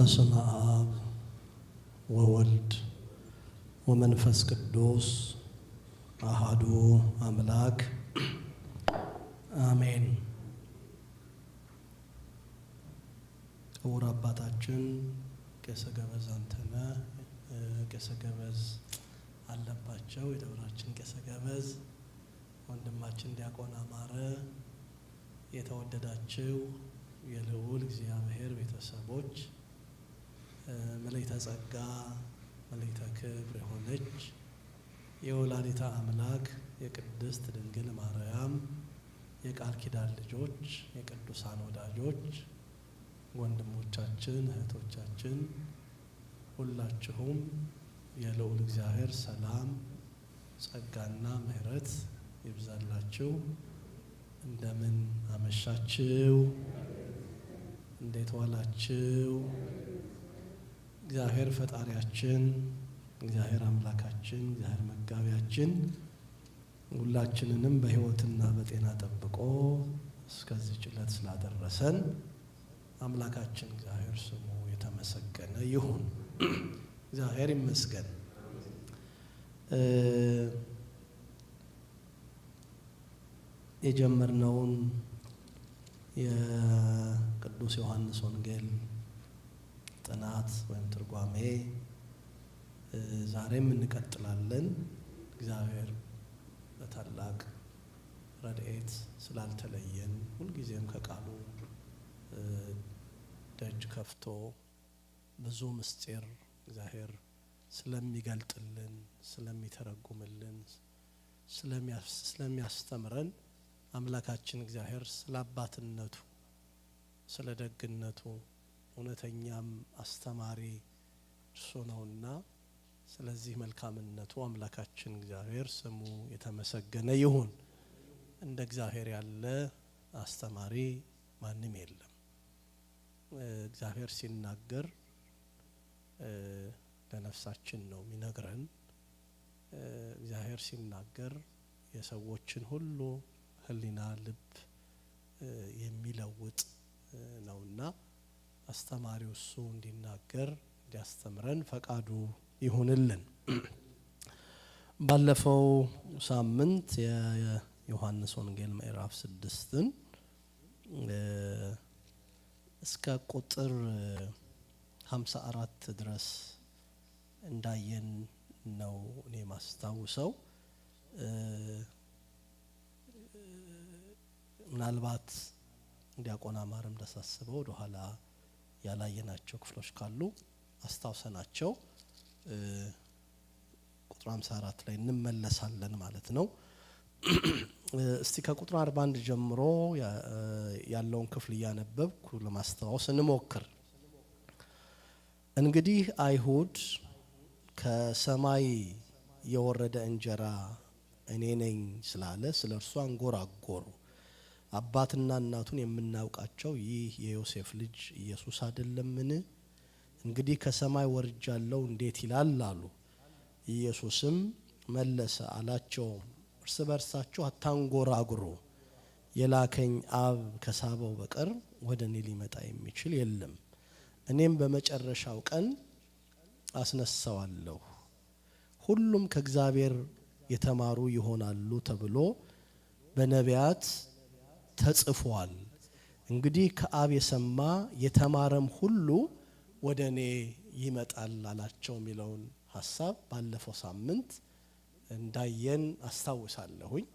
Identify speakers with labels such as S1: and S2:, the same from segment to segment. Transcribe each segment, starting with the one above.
S1: በስመ አብ ወወልድ ወመንፈስ ቅዱስ አሐዱ አምላክ አሜን። ክቡር አባታችን ቄሰ ገበዝ አንተነህ ቄሰ ገበዝ አለባቸው፣ የደብራችን ቄሰ ገበዝ ወንድማችን ዲያቆን አማረ፣ የተወደዳችሁ የልዑል እግዚአብሔር ቤተሰቦች፣ መላእክተ ጸጋ መላእክተ ክብር የሆነች የወላዲተ አምላክ የቅድስት ድንግል ማርያም የቃል ኪዳን ልጆች፣ የቅዱሳን ወዳጆች፣ ወንድሞቻችን እህቶቻችን ሁላችሁም የልዑል እግዚአብሔር ሰላም ጸጋና ምሕረት ይብዛላችሁ። እንደምን አመሻችሁ? እንዴት ዋላችሁ? እግዚአብሔር ፈጣሪያችን፣ እግዚአብሔር አምላካችን፣ እግዚአብሔር መጋቢያችን ሁላችንንም በሕይወትና በጤና ጠብቆ እስከዚህ ዕለት ስላደረሰን አምላካችን እግዚአብሔር ስሙ የተመሰገነ ይሁን። እግዚአብሔር ይመስገን። የጀመርነውን የቅዱስ ዮሐንስ ወንጌል ጥናት ወይም ትርጓሜ ዛሬም እንቀጥላለን። እግዚአብሔር በታላቅ ረድኤት ስላልተለየን ሁልጊዜም ከቃሉ ደጅ ከፍቶ ብዙ ምስጢር እግዚአብሔር ስለሚገልጥልን፣ ስለሚተረጉምልን፣ ስለሚያስተምረን አምላካችን እግዚአብሔር ስለ አባትነቱ ስለ ደግነቱ እውነተኛም አስተማሪ እርሱ ነውና ስለዚህ መልካምነቱ አምላካችን እግዚአብሔር ስሙ የተመሰገነ ይሁን። እንደ እግዚአብሔር ያለ አስተማሪ ማንም የለም። እግዚአብሔር ሲናገር ለነፍሳችን ነው የሚነግረን። እግዚአብሔር ሲናገር የሰዎችን ሁሉ ሕሊና ልብ የሚለውጥ ነውና አስተማሪው እሱ እንዲናገር እንዲያስተምረን ፈቃዱ ይሁንልን። ባለፈው ሳምንት የዮሐንስ ወንጌል ምዕራፍ 6ን እስከ ቁጥር 54 ድረስ እንዳየን ነው እኔ ማስታውሰው። ምናልባት ዲያቆን አማረም ተሳስበው ወደ ኋላ ያላየናቸው ክፍሎች ካሉ አስታውሰናቸው ቁጥር 54 ላይ እንመለሳለን ማለት ነው። እስቲ ከቁጥር 41 ጀምሮ ያለውን ክፍል እያነበብኩ ለማስታወስ እንሞክር። እንግዲህ አይሁድ ከሰማይ የወረደ እንጀራ እኔ ነኝ ስላለ ስለ እርሱ አንጎራጎሩ። አባትና እናቱን የምናውቃቸው ይህ የዮሴፍ ልጅ ኢየሱስ አይደለምን? እንግዲህ ከሰማይ ወርጃለሁ እንዴት ይላል አሉ። ኢየሱስም መለሰ አላቸውም፣ እርስ በርሳችሁ አታንጎራጉሩ። የላከኝ አብ ከሳበው በቀር ወደ እኔ ሊመጣ የሚችል የለም። እኔም በመጨረሻው ቀን አስነሳዋለሁ። ሁሉም ከእግዚአብሔር የተማሩ ይሆናሉ ተብሎ በነቢያት ተጽፏል። እንግዲህ ከአብ የሰማ የተማረም ሁሉ ወደ እኔ ይመጣል አላቸው የሚለውን ሀሳብ ባለፈው ሳምንት እንዳየን አስታውሳለሁኝ።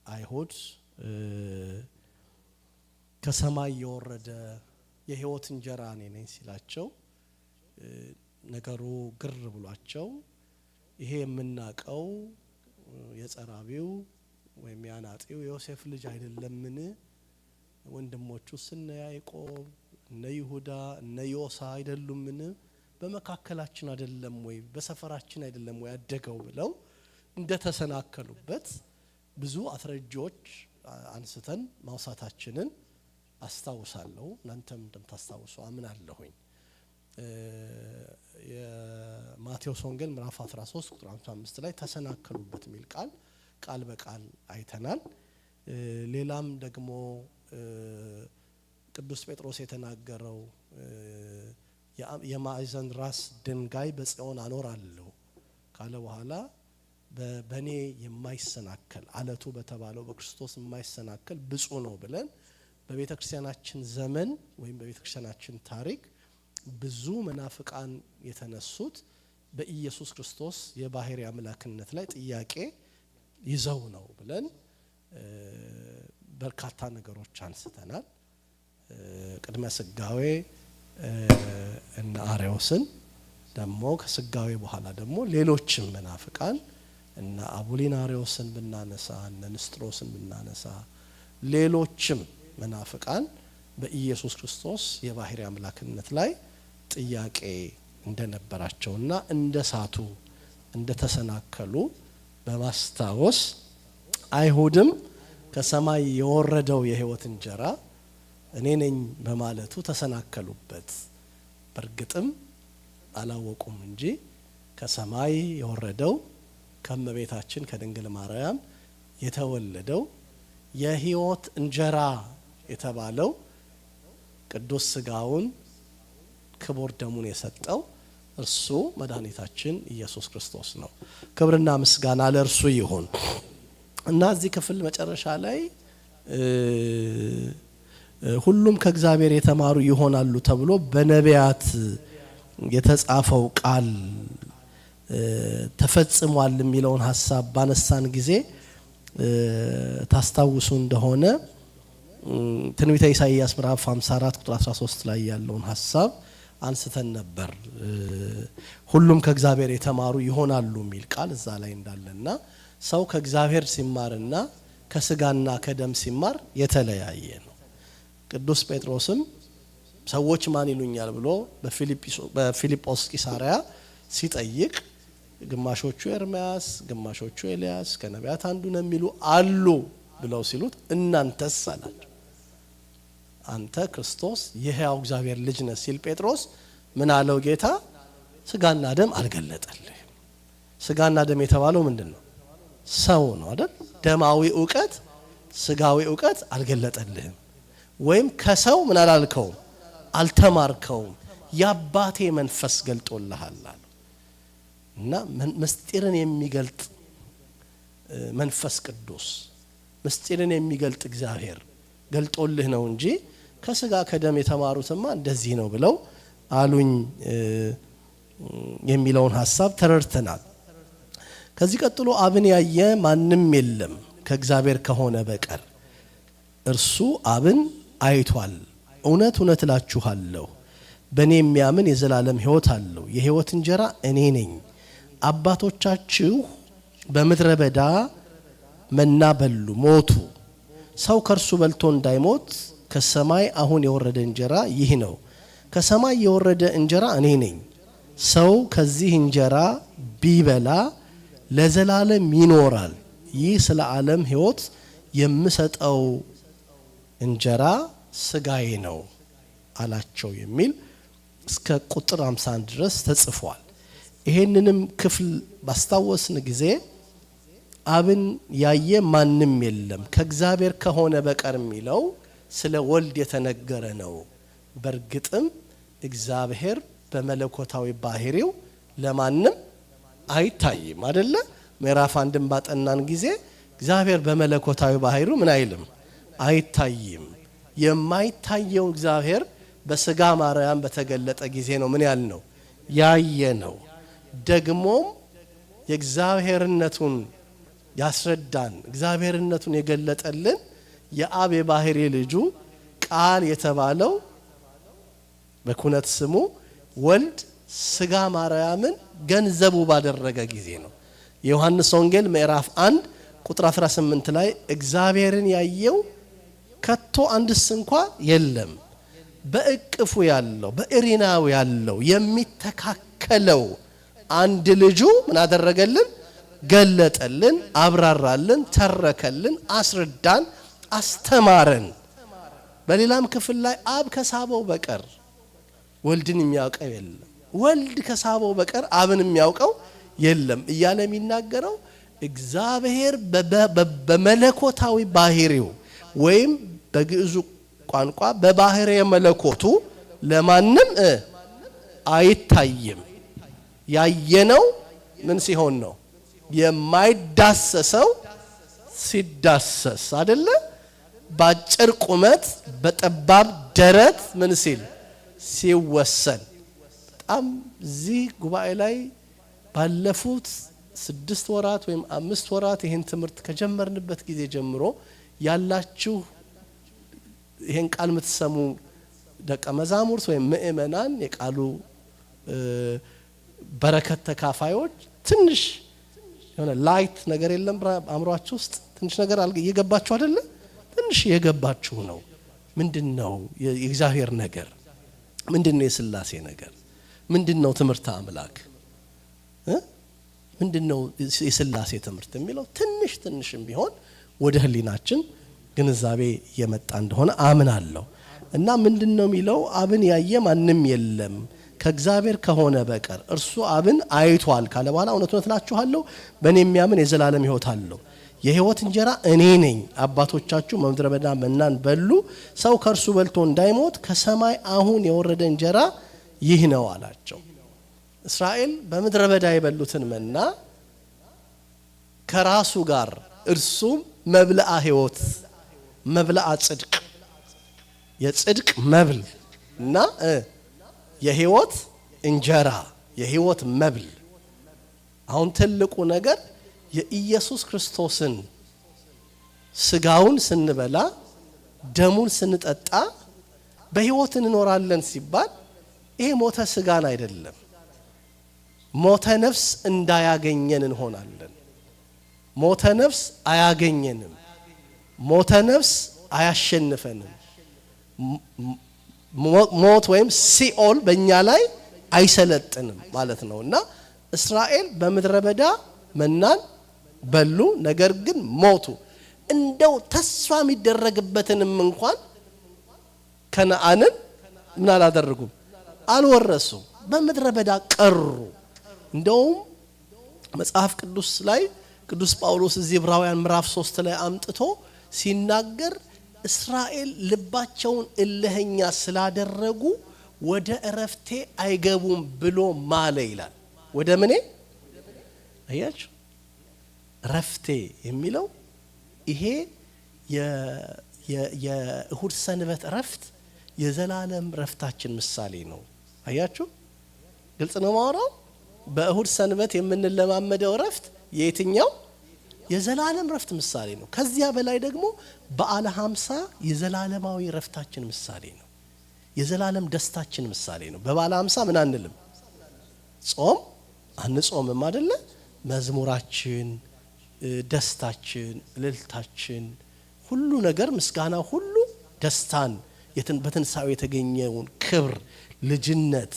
S1: አይሁድ ከሰማይ የወረደ የሕይወት እንጀራ እኔ ነኝ ሲላቸው ነገሩ ግር ብሏቸው ይሄ የምናቀው የጸራቢው ወይም ያናጢው የዮሴፍ ልጅ አይደለምን? ወንድሞቹ እነ ያዕቆብ እነ ይሁዳ እነ ዮሳ አይደሉምን? በመካከላችን አይደለም ወይ? በሰፈራችን አይደለም ወይ ያደገው? ብለው እንደተሰናከሉበት ብዙ አስረጃዎች አንስተን ማውሳታችንን አስታውሳለሁ። እናንተም እንደምታስታውሱ አምናለሁኝ። የማቴዎስ ወንጌል ምዕራፍ 13 ቁጥር 55 ላይ ተሰናከሉበት የሚል ቃል በቃል አይተናል። ሌላም ደግሞ ቅዱስ ጴጥሮስ የተናገረው የማዕዘን ራስ ድንጋይ በጽዮን አኖራለሁ ካለ በኋላ በኔ የማይሰናከል አለቱ በተባለው በክርስቶስ የማይሰናከል ብፁዕ ነው ብለን በቤተክርስቲያናችን ዘመን ወይም በቤተክርስቲያናችን ታሪክ ብዙ መናፍቃን የተነሱት በኢየሱስ ክርስቶስ የባህሪ አምላክነት ላይ ጥያቄ ይዘው ነው ብለን በርካታ ነገሮች አንስተናል። ቅድመ ስጋዌ እና አርዮስን ደግሞ ከስጋዌ በኋላ ደግሞ ሌሎችም መናፍቃን እና አቡሊናሪዮስን ብናነሳ እነ ንስጥሮስን ብናነሳ ሌሎችም መናፍቃን በኢየሱስ ክርስቶስ የባህሪ አምላክነት ላይ ጥያቄ እንደነበራቸውና እንደሳቱ እንደተሰናከሉ በማስታወስ አይሁድም ከሰማይ የወረደው የሕይወት እንጀራ እኔ ነኝ በማለቱ ተሰናከሉበት። በርግጥም አላወቁም እንጂ ከሰማይ የወረደው ከመቤታችን ከድንግል ማርያም የተወለደው የሕይወት እንጀራ የተባለው ቅዱስ ሥጋውን ክቡር ደሙን የሰጠው እርሱ መድኃኒታችን ኢየሱስ ክርስቶስ ነው። ክብርና ምስጋና ለእርሱ ይሁን እና እዚህ ክፍል መጨረሻ ላይ ሁሉም ከእግዚአብሔር የተማሩ ይሆናሉ ተብሎ በነቢያት የተጻፈው ቃል ተፈጽሟል የሚለውን ሐሳብ ባነሳን ጊዜ ታስታውሱ እንደሆነ ትንቢተ ኢሳይያስ ምዕራፍ 54 ቁጥር 13 ላይ ያለውን ሐሳብ አንስተን ነበር። ሁሉም ከእግዚአብሔር የተማሩ ይሆናሉ የሚል ቃል እዛ ላይ እንዳለና ሰው ከእግዚአብሔር ሲማርና ከስጋና ከደም ሲማር የተለያየ ነው። ቅዱስ ጴጥሮስም ሰዎች ማን ይሉኛል ብሎ በፊልጶስ ቂሳርያ ሲጠይቅ ግማሾቹ ኤርምያስ፣ ግማሾቹ ኤልያስ ከነቢያት አንዱ ነው የሚሉ አሉ ብለው ሲሉት እናንተስ አላቸው። አንተ ክርስቶስ የሕያው እግዚአብሔር ልጅ ነህ ሲል ጴጥሮስ ምን አለው? ጌታ ስጋና ደም አልገለጠልህም። ስጋና ደም የተባለው ምንድነው? ሰው ነው አይደል? ደማዊ ዕውቀት ስጋዊ ዕውቀት አልገለጠልህም። ወይም ከሰው ምን አላልከውም? አልተማርከውም። የአባቴ መንፈስ ገልጦልሃል አለ እና ምስጢርን የሚገልጥ መንፈስ ቅዱስ ምስጢርን የሚገልጥ እግዚአብሔር ገልጦልህ ነው እንጂ ከስጋ ከደም የተማሩትማ እንደዚህ ነው ብለው አሉኝ የሚለውን ሐሳብ ተረድተናል። ከዚህ ቀጥሎ አብን ያየ ማንም የለም ከእግዚአብሔር ከሆነ በቀር እርሱ አብን አይቷል። እውነት እውነት እላችኋለሁ በእኔ የሚያምን የዘላለም ሕይወት አለው። የሕይወት እንጀራ እኔ ነኝ። አባቶቻችሁ በምድረ በዳ መና በሉ ሞቱ። ሰው ከእርሱ በልቶ እንዳይሞት ከሰማይ አሁን የወረደ እንጀራ ይህ ነው። ከሰማይ የወረደ እንጀራ እኔ ነኝ። ሰው ከዚህ እንጀራ ቢበላ ለዘላለም ይኖራል። ይህ ስለ ዓለም ሕይወት የምሰጠው እንጀራ ስጋዬ ነው አላቸው የሚል እስከ ቁጥር 51 ድረስ ተጽፏል። ይሄንንም ክፍል ባስታወስን ጊዜ አብን ያየ ማንም የለም ከእግዚአብሔር ከሆነ በቀር የሚለው ስለ ወልድ የተነገረ ነው። በርግጥም እግዚአብሔር በመለኮታዊ ባህሪው ለማንም አይታይም አይደለ? ምዕራፍ 1ን ባጠናን ጊዜ እግዚአብሔር በመለኮታዊ ባህሪው ምን አይልም? አይታይም። የማይታየው እግዚአብሔር በስጋ ማርያም በተገለጠ ጊዜ ነው ምን ያል ነው? ያየ ነው። ደግሞም የእግዚአብሔርነቱን ያስረዳን እግዚአብሔርነቱን የገለጠልን የአብ የባህሪ ልጁ ቃል የተባለው በኩነት ስሙ ወልድ ስጋ ማርያምን ገንዘቡ ባደረገ ጊዜ ነው። የዮሐንስ ወንጌል ምዕራፍ 1 ቁጥር 18 ላይ እግዚአብሔርን ያየው ከቶ አንድስ እንኳ የለም፣ በእቅፉ ያለው በእሪናው ያለው የሚተካከለው አንድ ልጁ ምን አደረገልን? ገለጠልን፣ አብራራልን፣ ተረከልን፣ አስረዳን፣ አስተማረን። በሌላም ክፍል ላይ አብ ከሳበው በቀር ወልድን የሚያውቀው የለም፣ ወልድ ከሳበው በቀር አብን የሚያውቀው የለም እያለ የሚናገረው እግዚአብሔር በመለኮታዊ ባህሪው ወይም በግዕዙ ቋንቋ በባህሪ መለኮቱ ለማንም አይታይም። ያየነው ምን ሲሆን ነው? የማይዳሰሰው ሲዳሰስ አይደለ? ባጭር ቁመት በጠባብ ደረት ምን ሲል ሲወሰን። በጣም እዚህ ጉባኤ ላይ ባለፉት 6 ወራት ወይም 5 ወራት ይሄን ትምህርት ከጀመርንበት ጊዜ ጀምሮ ያላችሁ ይሄን ቃል የምትሰሙ ደቀ መዛሙርት ወይም ምእመናን የቃሉ በረከት ተካፋዮች ትንሽ የሆነ ላይት ነገር የለም አእምሯችሁ ውስጥ ትንሽ ነገር እየገባችሁ አይደለ? ትንሽ እየገባችሁ ነው። ምንድነው የእግዚአብሔር ነገር? ምንድነው የሥላሴ ነገር? ምንድነው ትምህርተ አምላክ? ምንድነው የሥላሴ ትምህርት የሚለው ትንሽም ቢሆን ወደ ህሊናችን ግንዛቤ እየመጣ እንደሆነ አምናለሁ። እና ምንድነው የሚለው? አብን ያየ ማንም የለም ከእግዚአብሔር ከሆነ በቀር እርሱ አብን አይቷል ካለ በኋላ እውነት እላችኋለሁ በእኔ የሚያምን የዘላለም ሕይወት አለው። የሕይወት እንጀራ እኔ ነኝ። አባቶቻችሁ በምድረ በዳ መናን በሉ፣ ሰው ከእርሱ በልቶ እንዳይሞት ከሰማይ አሁን የወረደ እንጀራ ይህ ነው አላቸው። እስራኤል በምድረ በዳ የበሉትን መና ከራሱ ጋር እርሱም መብልአ ሕይወት መብልአ ጽድቅ የጽድቅ መብል እና የሕይወት እንጀራ የሕይወት መብል። አሁን ትልቁ ነገር የኢየሱስ ክርስቶስን ስጋውን ስንበላ ደሙን ስንጠጣ በሕይወት እንኖራለን ሲባል ይሄ ሞተ ስጋን አይደለም፣ ሞተ ነፍስ እንዳያገኘን እንሆናለን። ሞተ ነፍስ አያገኘንም። ሞተ ነፍስ አያሸንፈንም። ሞት ወይም ሲኦል በእኛ ላይ አይሰለጥንም ማለት ነው። እና እስራኤል በምድረ በዳ መናን በሉ፣ ነገር ግን ሞቱ። እንደው ተስፋ የሚደረግበትንም እንኳን ከነዓንን ምን አላደረጉም፣ አልወረሱም፣ በምድረ በዳ ቀሩ። እንደውም መጽሐፍ ቅዱስ ላይ ቅዱስ ጳውሎስ እዚህ ዕብራውያን ምዕራፍ 3 ላይ አምጥቶ ሲናገር እስራኤል ልባቸውን እልህኛ ስላደረጉ ወደ እረፍቴ አይገቡም ብሎ ማለ ይላል። ወደ ምኔ አያችሁ? እረፍቴ የሚለው ይሄ የእሁድ ሰንበት እረፍት የዘላለም እረፍታችን ምሳሌ ነው። አያችሁ? ግልጽ ነው ማወራው። በእሁድ ሰንበት የምንለማመደው እረፍት የትኛው? የዘላለም ረፍት ምሳሌ ነው። ከዚያ በላይ ደግሞ በዓለ 50 የዘላለማዊ ረፍታችን ምሳሌ ነው። የዘላለም ደስታችን ምሳሌ ነው። በበዓለ 50 ምን አንልም? ጾም አንጾምም አይደለ? መዝሙራችን፣ ደስታችን፣ እልልታችን፣ ሁሉ ነገር ምስጋና ሁሉ ደስታን በትንሳኤው የተገኘውን ክብር፣ ልጅነት፣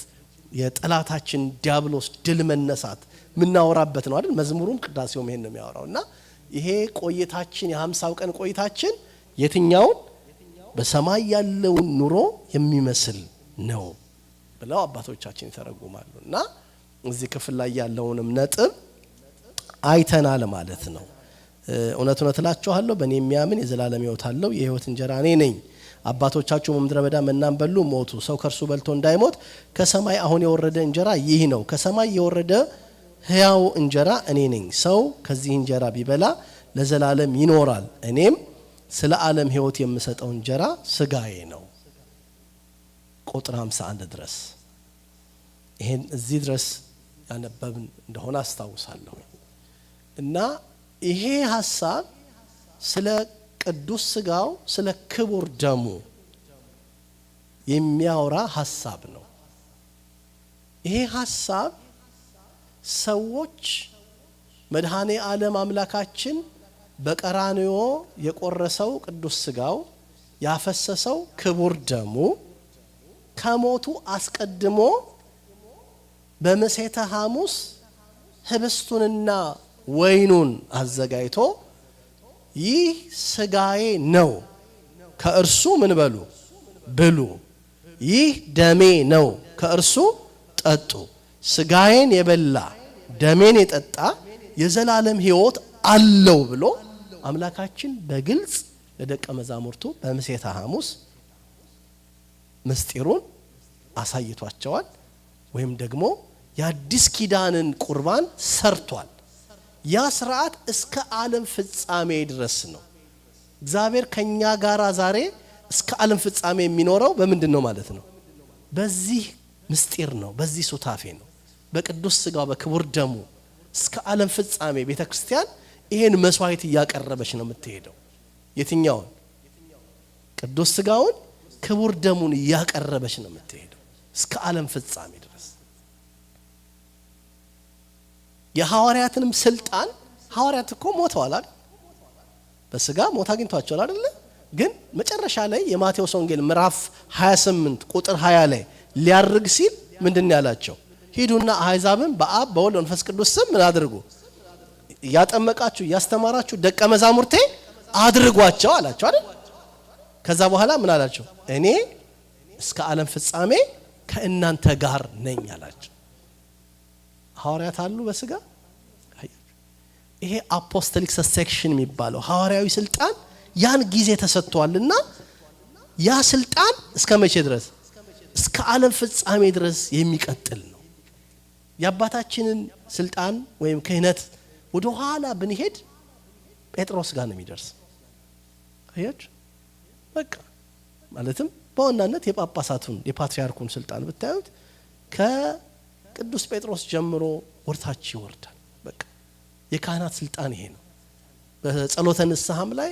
S1: የጠላታችን ዲያብሎስ ድል መነሳት ምናወራበት ነው አይደል? መዝሙሩም ቅዳሴውም ይሄን ነው የሚያወራውና ይሄ ቆይታችን የ50 ቀን ቆይታችን የትኛውን በሰማይ ያለውን ኑሮ የሚመስል ነው ብለው አባቶቻችን ይተረጉማሉና እዚህ ክፍል ላይ ያለውንም ነጥብ አይተናል ማለት ነው። እውነት እላችኋለሁ በእኔ የሚያምን የዘላለም ሕይወት አለው። የሕይወት እንጀራ እኔ ነኝ። አባቶቻችሁ በምድረ በዳ መናን በሉ፣ ሞቱ። ሰው ከእርሱ በልቶ እንዳይሞት ከሰማይ አሁን የወረደ እንጀራ ይህ ነው። ከሰማይ የወረደ ሕያው እንጀራ እኔ ነኝ። ሰው ከዚህ እንጀራ ቢበላ ለዘላለም ይኖራል። እኔም ስለ ዓለም ሕይወት የምሰጠው እንጀራ ስጋዬ ነው። ቁጥር 51 ድረስ ይሄን እዚህ ድረስ ያነበብን እንደሆነ አስታውሳለሁ። እና ይሄ ሐሳብ ስለ ቅዱስ ስጋው ስለ ክቡር ደሙ የሚያወራ ሐሳብ ነው። ይሄ ሐሳብ ሰዎች መድኃኔ ዓለም አምላካችን በቀራንዮ የቆረሰው ቅዱስ ስጋው ያፈሰሰው ክቡር ደሙ ከሞቱ አስቀድሞ በምሴተ ሐሙስ ህብስቱንና ወይኑን አዘጋጅቶ ይህ ስጋዬ ነው ከእርሱ ምን በሉ ብሉ፣ ይህ ደሜ ነው ከእርሱ ጠጡ፣ ስጋዬን የበላ ደሜን የጠጣ የዘላለም ሕይወት አለው ብሎ አምላካችን በግልጽ ለደቀ መዛሙርቱ በምሴተ ሐሙስ ምስጢሩን አሳይቷቸዋል ወይም ደግሞ የአዲስ ኪዳንን ቁርባን ሰርቷል። ያ ስርዓት እስከ ዓለም ፍጻሜ ድረስ ነው። እግዚአብሔር ከኛ ጋራ ዛሬ እስከ ዓለም ፍጻሜ የሚኖረው በምንድነው ማለት ነው? በዚህ ምስጢር ነው፣ በዚህ ሱታፌ ነው፣ በቅዱስ ሥጋው በክቡር ደሙ እስከ ዓለም ፍጻሜ ቤተክርስቲያን ይሄን መስዋዕት እያቀረበች ነው የምትሄደው። የትኛውን? ቅዱስ ሥጋውን ክቡር ደሙን እያቀረበች ነው የምትሄደው እስከ ዓለም ፍጻሜ ድረስ። የሐዋርያትንም ስልጣን ሐዋርያት እኮ ሞተዋል አይደል? በሥጋ ሞት አግኝቷቸዋል አይደል? ግን መጨረሻ ላይ የማቴዎስ ወንጌል ምዕራፍ 28 ቁጥር 20 ላይ ሊያርግ ሲል ምንድነው ያላቸው? ሂዱና አሕዛብን በአብ በወልድ በመንፈስ ቅዱስ ስም ምን አድርጉ? ያጠመቃችሁ ያስተማራችሁ ደቀ መዛሙርቴ አድርጓቸው አላቸው አይደል? ከዛ በኋላ ምን አላቸው? እኔ እስከ ዓለም ፍጻሜ ከእናንተ ጋር ነኝ አላቸው። ሐዋርያት አሉ በሥጋ። ይሄ አፖስቶሊክ ሰክሴሽን የሚባለው ሐዋርያዊ ስልጣን ያን ጊዜ ተሰጥቷልና ያ ስልጣን እስከ መቼ ድረስ? እስከ ዓለም ፍጻሜ ድረስ የሚቀጥል ነው። የአባታችንን ስልጣን ወይም ክህነት ወደ ኋላ ብንሄድ ጴጥሮስ ጋር ነው የሚደርስ። አያችሁ በቃ ማለትም በዋናነት የጳጳሳቱን የፓትርያርኩን ስልጣን ብታዩት ከቅዱስ ጴጥሮስ ጀምሮ ወርታች ይወርዳል። በቃ የካህናት ስልጣን ይሄ ነው። በጸሎተ ንስሐም ላይ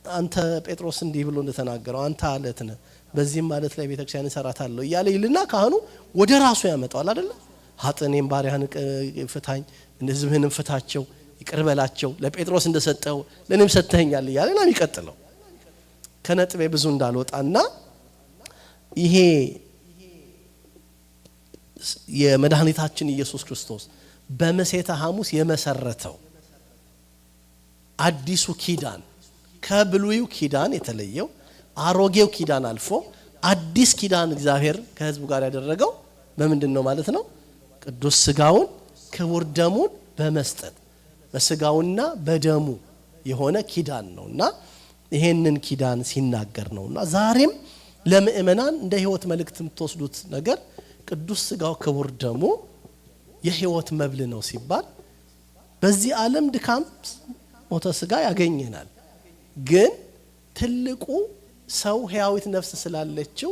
S1: አንተ ጴጥሮስ እንዲህ ብሎ እንደተናገረው አንተ አለት ነህ፣ በዚህም ማለት ላይ ቤተክርስቲያን እሰራታለሁ እያለ ይልና ካህኑ ወደ ራሱ ያመጣዋል አይደል? ሀጥኔም ባሪያህን ፍታኝ፣ ሕዝብህንም ፍታቸው፣ ይቅር በላቸው፣ ለጴጥሮስ እንደሰጠው ለኔም ሰጥተኛል እያለ ነው የሚቀጥለው። ከነጥቤ ብዙ እንዳልወጣና ይሄ የመድኃኒታችን ኢየሱስ ክርስቶስ በመሴተ ሐሙስ የመሰረተው አዲሱ ኪዳን ከብሉዩ ኪዳን የተለየው አሮጌው ኪዳን አልፎ አዲስ ኪዳን እግዚአብሔር ከሕዝቡ ጋር ያደረገው በምንድነው ማለት ነው? ቅዱስ ሥጋውን ክቡር ደሙን በመስጠት በሥጋውና በደሙ የሆነ ኪዳን ነውና ይሄንን ኪዳን ሲናገር ነውና ዛሬም ለምእመናን እንደ ሕይወት መልእክት የምትወስዱት ነገር ቅዱስ ሥጋው ክቡር ደሙ የሕይወት መብል ነው ሲባል በዚህ ዓለም ድካም ሞተ ሥጋ ያገኘናል። ግን ትልቁ ሰው ሕያዊት ነፍስ ስላለችው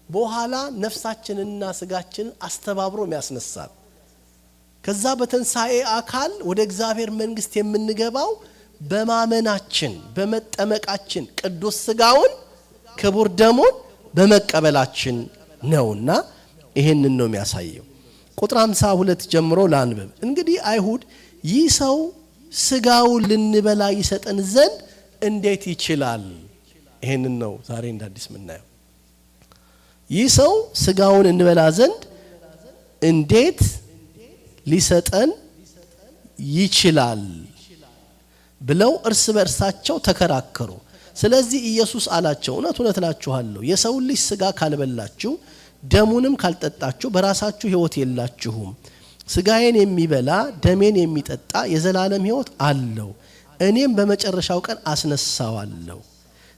S1: በኋላ ነፍሳችንና ሥጋችንን አስተባብሮ የሚያስነሳል። ከዛ በትንሣኤ አካል ወደ እግዚአብሔር መንግስት የምንገባው በማመናችን በመጠመቃችን ቅዱስ ሥጋውን ክቡር ደሙን በመቀበላችን ነውና ይሄንን ነው የሚያሳየው። ቁጥር 52 ጀምሮ ላንብብ። እንግዲህ አይሁድ ይህ ሰው ሥጋውን ልንበላ ይሰጠን ዘንድ እንዴት ይችላል? ይሄንን ነው ዛሬ እንደ አዲስ የምናየው። ይህ ሰው ሥጋውን እንበላ ዘንድ እንዴት ሊሰጠን ይችላል ብለው እርስ በርሳቸው ተከራከሩ። ስለዚህ ኢየሱስ አላቸው፣ እውነት እውነት እላችኋለሁ የሰው ልጅ ሥጋ ካልበላችሁ ደሙንም ካልጠጣችሁ በራሳችሁ ሕይወት የላችሁም። ሥጋዬን የሚበላ ደሜን የሚጠጣ የዘላለም ሕይወት አለው፣ እኔም በመጨረሻው ቀን አስነሳዋለሁ።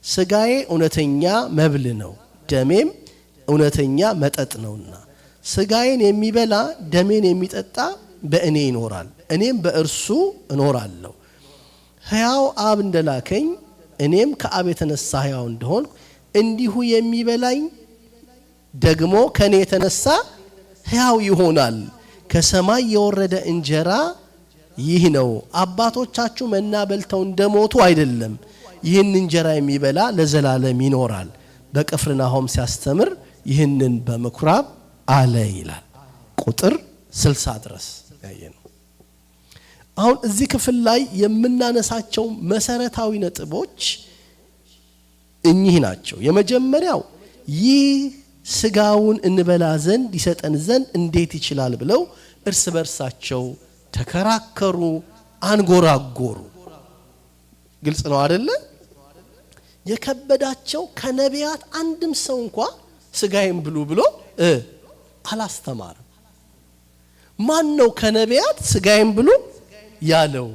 S1: ሥጋዬ እውነተኛ መብል ነው፣ ደሜም እውነተኛ መጠጥ ነውና ሥጋዬን የሚበላ ደሜን የሚጠጣ በእኔ ይኖራል፣ እኔም በእርሱ እኖራለሁ። ሕያው አብ እንደላከኝ እኔም ከአብ የተነሳ ሕያው እንደሆንኩ እንዲሁ የሚበላኝ ደግሞ ከኔ የተነሳ ሕያው ይሆናል። ከሰማይ የወረደ እንጀራ ይህ ነው። አባቶቻችሁ መና በልተው እንደሞቱ አይደለም፣ ይህን እንጀራ የሚበላ ለዘላለም ይኖራል። በቅፍርናሆም ሲያስተምር ይህንን በምኩራብ አለ ይላል። ቁጥር 60 ድረስ ያየነው። አሁን እዚህ ክፍል ላይ የምናነሳቸው መሰረታዊ ነጥቦች እኚህ ናቸው። የመጀመሪያው ይህ ሥጋውን እንበላ ዘንድ ይሰጠን ዘንድ እንዴት ይችላል ብለው እርስ በርሳቸው ተከራከሩ፣ አንጎራጎሩ። ግልጽ ነው አይደለ? የከበዳቸው ከነቢያት አንድም ሰው እንኳ ሥጋዬን ብሉ ብሎ አላስተማረም። ማን ነው ከነቢያት ሥጋዬን ብሉ ያለው?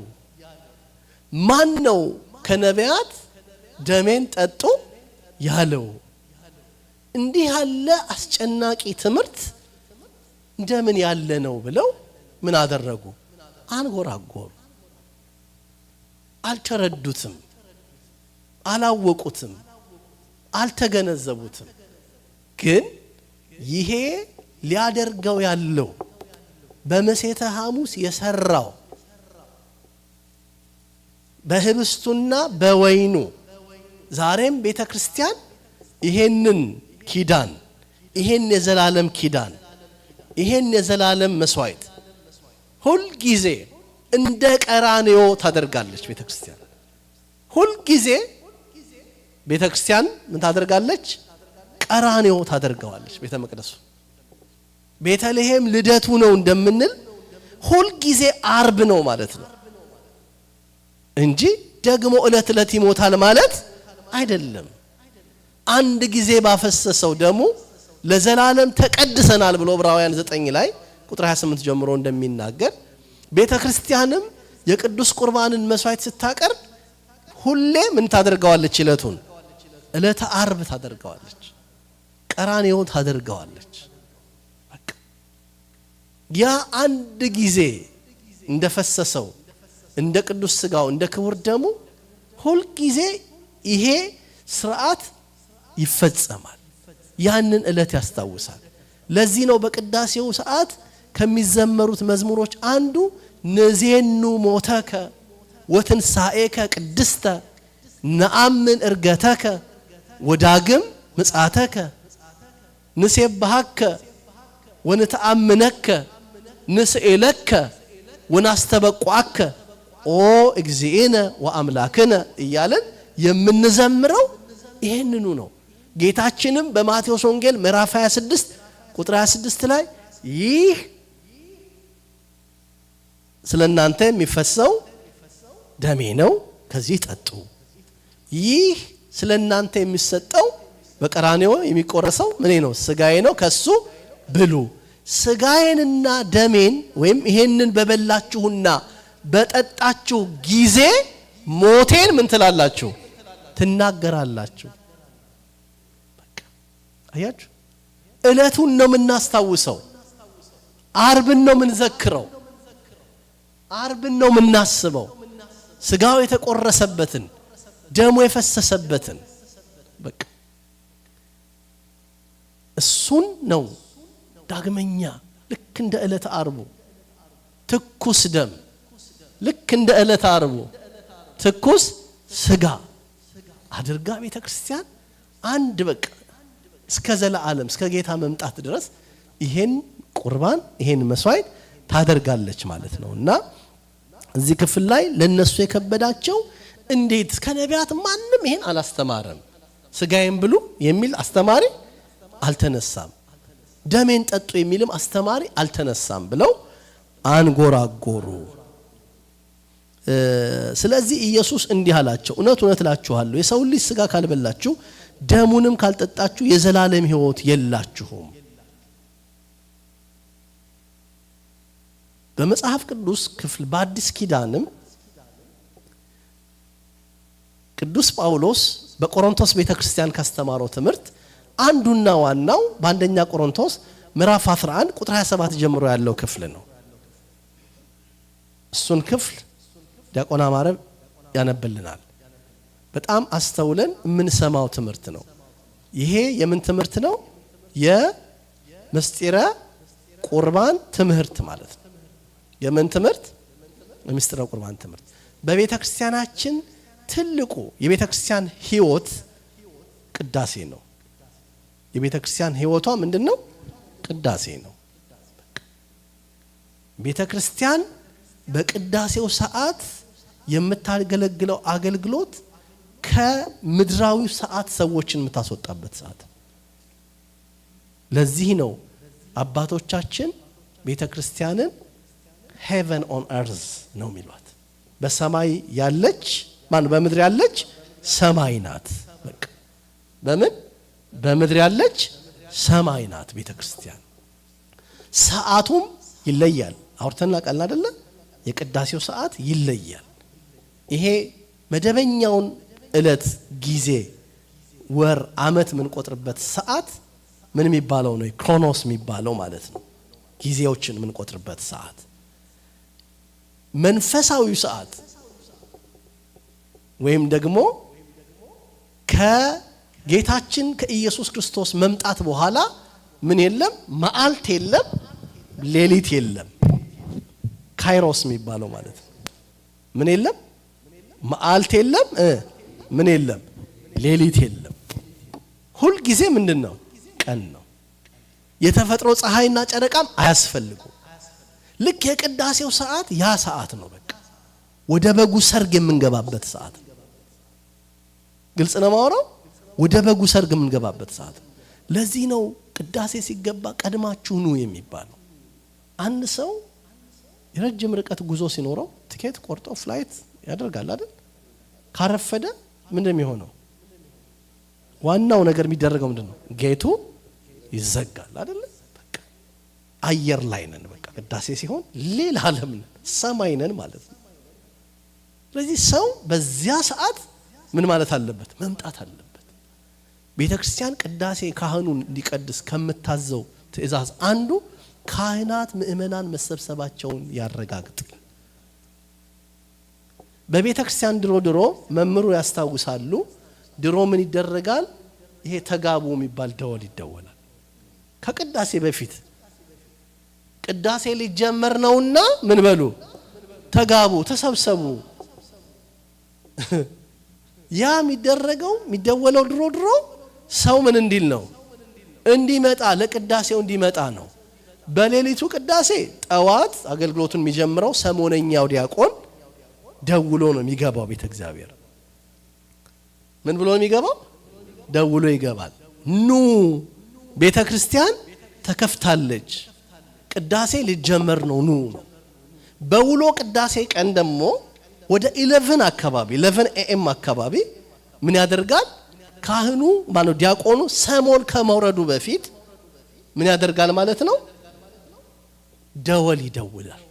S1: ማን ነው ከነቢያት ደሜን ጠጡ ያለው? እንዲህ ያለ አስጨናቂ ትምህርት እንደምን ያለ ነው ብለው ምን አደረጉ? አንጎራጎሩ። አልተረዱትም፣ አላወቁትም፣ አልተገነዘቡትም። ግን ይሄ ሊያደርገው ያለው በመሴተ ሐሙስ የሰራው በህብስቱና በወይኑ ዛሬም ቤተክርስቲያን ይሄንን ኪዳን ይሄን የዘላለም ኪዳን ይሄን የዘላለም መስዋዕት ሁሉ ጊዜ እንደ ቀራንዮ ታደርጋለች። ቤተክርስቲያን ሁሉ ጊዜ ቤተክርስቲያን ምን ታደርጋለች? ቀራንዮ ታደርጋለች። ቤተ መቅደሱ ቤተልሔም ልደቱ ነው እንደምንል ሁሉ ጊዜ አርብ ነው ማለት ነው እንጂ ደግሞ ዕለት ዕለት ይሞታል ማለት አይደለም። አንድ ጊዜ ባፈሰሰው ደሙ ለዘላለም ተቀድሰናል ብሎ ዕብራውያን 9 ላይ ቁጥር 28 ጀምሮ እንደሚናገር ቤተክርስቲያንም የቅዱስ ቁርባንን መስዋዕት ስታቀርብ ሁሌ ምን ታደርጋለች? ዕለተ አርብ ታደርጋለች፣ ቀራንዮ ታደርጋለች። በቃ ያ አንድ ጊዜ እንደፈሰሰው እንደ ቅዱስ ሥጋው እንደ ክቡር ደሙ ሁሉ ጊዜ ይሄ ሥርዓት ይፈጸማል። ያንን ዕለት ያስታውሳል። ለዚህ ነው በቅዳሴው ሰዓት ከሚዘመሩት መዝሙሮች አንዱ ነዜኑ ሞተከ ወትንሳኤከ ቅድስተ ነአምን እርገተከ ወዳግም ምጽአተከ ንሴብሐከ ወንተአምነከ ንስኤለከ ወናስተበቋከ ኦ እግዚእነ ወአምላክነ እያለን የምንዘምረው ይሄንኑ ነው። ጌታችንም በማቴዎስ ወንጌል ምዕራፍ 26 ቁጥር 26 ላይ ይህ ስለናንተ የሚፈሰው ደሜ ነው፣ ከዚህ ጠጡ። ይህ ስለናንተ የሚሰጠው በቀራንዮ የሚቆረሰው ምን ነው? ሥጋዬ ነው፣ ከሱ ብሉ። ሥጋዬንና ደሜን ወይም ይሄንን በበላችሁና በጠጣችሁ ጊዜ ሞቴን ምን ትላላችሁ? ትናገራላችሁ። በቃ አያችሁ፣ ዕለቱን ነው የምናስታውሰው። አርብን ነው የምንዘክረው። አርብን ነው የምናስበው። ሥጋው የተቆረሰበትን ደሙ የፈሰሰበትን በቃ እሱን ነው ዳግመኛ ልክ እንደ ዕለተ አርቡ ትኩስ ደም፣ ልክ እንደ ዕለተ አርቡ ትኩስ ሥጋ አድርጋ ቤተክርስቲያን አንድ በቃ እስከ ዘላለም እስከ ጌታ መምጣት ድረስ ይሄን ቁርባን ይሄን መስዋዕት ታደርጋለች ማለት ነው። እና እዚህ ክፍል ላይ ለነሱ የከበዳቸው እንዴት ከነቢያት ማንም ይሄን አላስተማረም፣ ሥጋዬን ብሉ የሚል አስተማሪ አልተነሳም፣ ደሜን ጠጡ የሚልም አስተማሪ አልተነሳም ብለው አንጎራጎሩ። ስለዚህ ኢየሱስ እንዲህ አላቸው፣ እውነት እውነት እላችኋለሁ የሰው ልጅ ሥጋ ካልበላችሁ ደሙንም ካልጠጣችሁ የዘላለም ሕይወት የላችሁም። በመጽሐፍ ቅዱስ ክፍል በአዲስ ኪዳንም ቅዱስ ጳውሎስ በቆሮንቶስ ቤተክርስቲያን ካስተማረው ትምህርት አንዱና ዋናው በአንደኛ ቆሮንቶስ ምዕራፍ 11 ቁጥር 27 ጀምሮ ያለው ክፍል ነው። እሱን ክፍል ዲያቆን አማረ ያነብልናል። በጣም አስተውለን የምንሰማው ትምህርት ነው። ይሄ የምን ትምህርት ነው? የምስጢረ ቁርባን ትምህርት ማለት ነው። የምን ትምህርት? የምስጢረ ቁርባን ትምህርት። በቤተ ክርስቲያናችን ትልቁ የቤተ ክርስቲያን ሕይወት ቅዳሴ ነው። የቤተ ክርስቲያን ሕይወቷ ምንድነው? ቅዳሴ ነው። ቤተ ክርስቲያን በቅዳሴው ሰዓት የምታገለግለው አገልግሎት ከምድራዊ ሰዓት ሰዎችን የምታስወጣበት ሰዓት። ለዚህ ነው አባቶቻችን ቤተ ክርስቲያንን heaven on earth ነው የሚሏት። በሰማይ ያለች ማን? በምድር ያለች ሰማይ ናት። በቃ በምን? በምድር ያለች ሰማይ ናት ቤተ ክርስቲያን። ሰዓቱም ይለያል። አውርተና ቃል አይደለ? የቅዳሴው ሰዓት ይለያል። ይሄ መደበኛውን ዕለት ጊዜ ወር አመት ምን ቆጥርበት ሰዓት ምን የሚባለው ነው? ክሮኖስ የሚባለው ማለት ነው። ጊዜዎችን የምንቆጥርበት ሰዓት። መንፈሳዊ ሰዓት ወይም ደግሞ ከጌታችን ከኢየሱስ ክርስቶስ መምጣት በኋላ ምን የለም? መዓልት የለም፣ ሌሊት የለም። ካይሮስ የሚባለው ማለት ነው። ምን የለም? መዓልት የለም፣ ምን የለም? ሌሊት የለም። ሁል ጊዜ ምንድነው? ቀን ነው። የተፈጥሮ ፀሐይና ጨረቃም አያስፈልጉም። ልክ የቅዳሴው ሰዓት ያ ሰዓት ነው። በቃ ወደ በጉ ሰርግ የምንገባበት ሰዓት ነው። ግልጽ ነው ማውራው? ወደ በጉ ሰርግ የምንገባበት ሰዓት ነው። ለዚህ ነው ቅዳሴ ሲገባ ቀድማችሁ ኑ የሚባለው። አንድ ሰው የረጅም ርቀት ጉዞ ሲኖረው ቲኬት ቆርጦ ፍላይት ያደርጋል አይደል? ካረፈደ ምንድነው የሚሆነው? ዋናው ነገር የሚደረገው ምንድነው? ጌቱ ይዘጋል አይደል? በቃ አየር ላይ ነን። በቃ ቅዳሴ ሲሆን ሌላ ዓለም ነን፣ ሰማይ ነን ማለት ነው። ስለዚህ ሰው በዚያ ሰዓት ምን ማለት አለበት? መምጣት አለበት። ቤተክርስቲያን ቅዳሴ ካህኑን እንዲቀድስ ከምታዘው ትእዛዝ አንዱ ካህናት ምእመናን መሰብሰባቸውን ያረጋግጥ። በቤተክርስቲያን ድሮ መምሩ ያስታውሳሉ። ድሮ ምን ይደረጋል? ይሄ ተጋቡ የሚባል ደወል ይደወላል ከቅዳሴ በፊት። ቅዳሴ ሊጀመር ነውና ምን በሉ? ተጋቡ፣ ተሰብሰቡ። ያ የሚደወለው ድሮ ሰው ምን እንዲል ነው? እንዲመጣ፣ ለቅዳሴው እንዲመጣ ነው። በሌሊቱ ቅዳሴ ጠዋት አገልግሎቱን የሚጀምረው ሰሞነኛው ዲያቆን ደውሎ ነው የሚገባው ቤተ እግዚአብሔር። ምን ብሎ ነው የሚገባው? ደውሎ ይገባል። ኑ ቤተ ክርስቲያን ተከፍታለች፣ ቅዳሴ ሊጀመር ነው፣ ኑ ነው። በውሎ ቅዳሴ ቀን ደግሞ ወደ 11 አካባቢ 11 AM አካባቢ ምን ያደርጋል? ካህኑ ማነው ዲያቆኑ ሰሞን ከመውረዱ በፊት ምን ያደርጋል ማለት ነው? ደወል ይደውላል።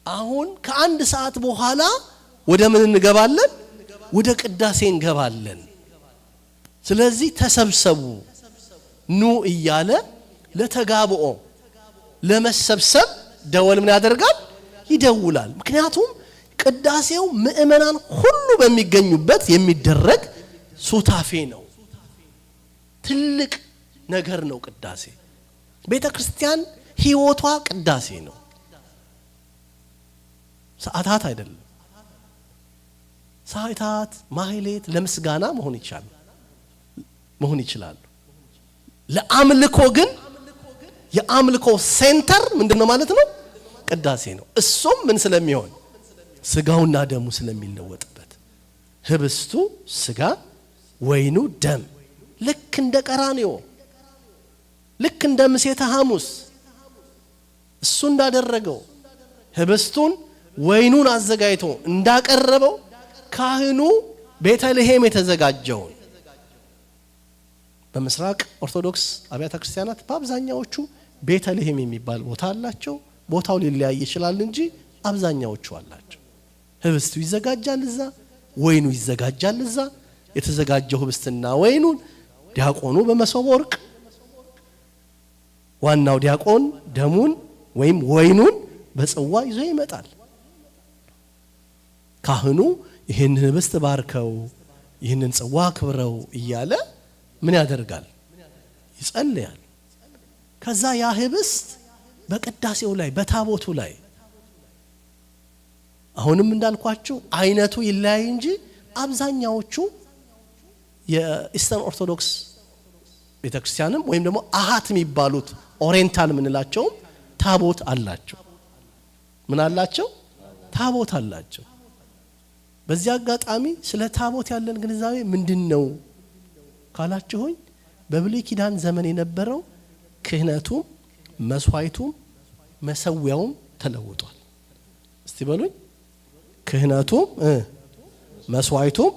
S1: አሁን ከአንድ ሰዓት በኋላ ወደ ምን እንገባለን? ወደ ቅዳሴ እንገባለን። ስለዚህ ተሰብሰቡ ኑ እያለ ለተጋብኦ ለመሰብሰብ ደወል ምን ያደርጋል? ይደውላል። ምክንያቱም ቅዳሴው ምእመናን ሁሉ በሚገኙበት የሚደረግ ሱታፌ ነው። ትልቅ ነገር ነው ቅዳሴ። ቤተ ክርስቲያን ህይወቷ ቅዳሴ ነው፣ ሰዓታት አይደለም። ሰዓታት ማህሌት ለምስጋና መሆን ይችላሉ። ለአምልኮ ግን የአምልኮ ሴንተር ምንድነው ማለት ነው? ቅዳሴ ነው። እሱም ምን ስለሚሆን? ስጋውና ደሙ ስለሚለወጥበት። ህብስቱ ስጋ ወይኑ ደም። ልክ እንደ ቀራንዮ፣ ልክ እንደ ምሴተ ሐሙስ እሱ እንዳደረገው ህብስቱን ወይኑን አዘጋጅቶ እንዳቀረበው ካህኑ ቤተልሔም የተዘጋጀውን በምስራቅ ኦርቶዶክስ አብያተ ክርስቲያናት በአብዛኛዎቹ ቤተልሔም የሚባል ቦታ አላቸው። ቦታው ሊለያይ ይችላል እንጂ አብዛኛዎቹ አላቸው። ህብስቱ ይዘጋጃል እዛ፣ ወይኑ ይዘጋጃል እዛ። የተዘጋጀው ህብስትና ወይኑን ዲያቆኑ በመሶበ ወርቅ፣ ዋናው ዲያቆን ደሙን ወይም ወይኑን በጽዋ ይዞ ይመጣል። ካህኑ ይህንን ህብስት ባርከው ይህንን ጽዋ አክብረው እያለ ምን ያደርጋል? ይጸልያል። ከዛ ያ ህብስት በቅዳሴው ላይ በታቦቱ ላይ አሁንም እንዳልኳችሁ አይነቱ ይለያይ እንጂ አብዛኛዎቹ የኢስተርን ኦርቶዶክስ ቤተክርስቲያንም ወይም ደግሞ አሃት የሚባሉት ኦሪየንታል ምንላቸው ታቦት አላቸው። ምን አላቸው? ታቦት አላቸው። በዚህ አጋጣሚ ስለ ታቦት ያለን ግንዛቤ ምንድነው ካላችሁኝ፣ በብሉይ ኪዳን ዘመን የነበረው ክህነቱም መስዋዕቱም መሰዊያውም ተለውጧል። እስቲ በሉኝ፣ ክህነቱም መስዋዕቱም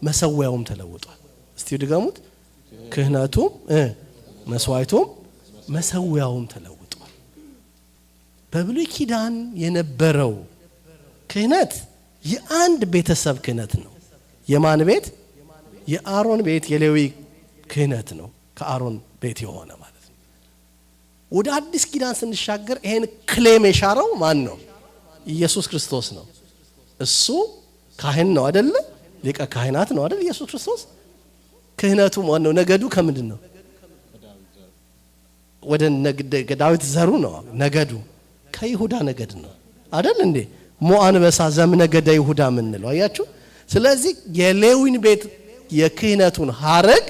S1: መሰዊያውም ተለውጧል። እስቲ ድገሙት፣ ክህነቱም መስዋዕቱም መሰዊያውም ተለውጧል። በብሉይ ኪዳን የነበረው ክህነት የአንድ ቤተሰብ ክህነት ነው። የማን ቤት? የአሮን ቤት የሌዊ ክህነት ነው። ከአሮን ቤት የሆነ ማለት ነው። ወደ አዲስ ኪዳን ስንሻገር ይሄን ክሌም የሻረው ማን ነው? ኢየሱስ ክርስቶስ ነው። እሱ ካህን ነው አይደል? ሊቀ ካህናት ነው አይደል? ኢየሱስ ክርስቶስ ክህነቱ ማን ነው? ነገዱ ከምንድን ነው? ወደ ዳዊት ዘሩ ነው። ነገዱ ከይሁዳ ነገድ ነው አይደል እንዴ? ሞአንበሳ ዘምነገደ ይሁዳ ምንለው አያችሁ። ስለዚህ የሌዊን ቤት የክህነቱን ሐረግ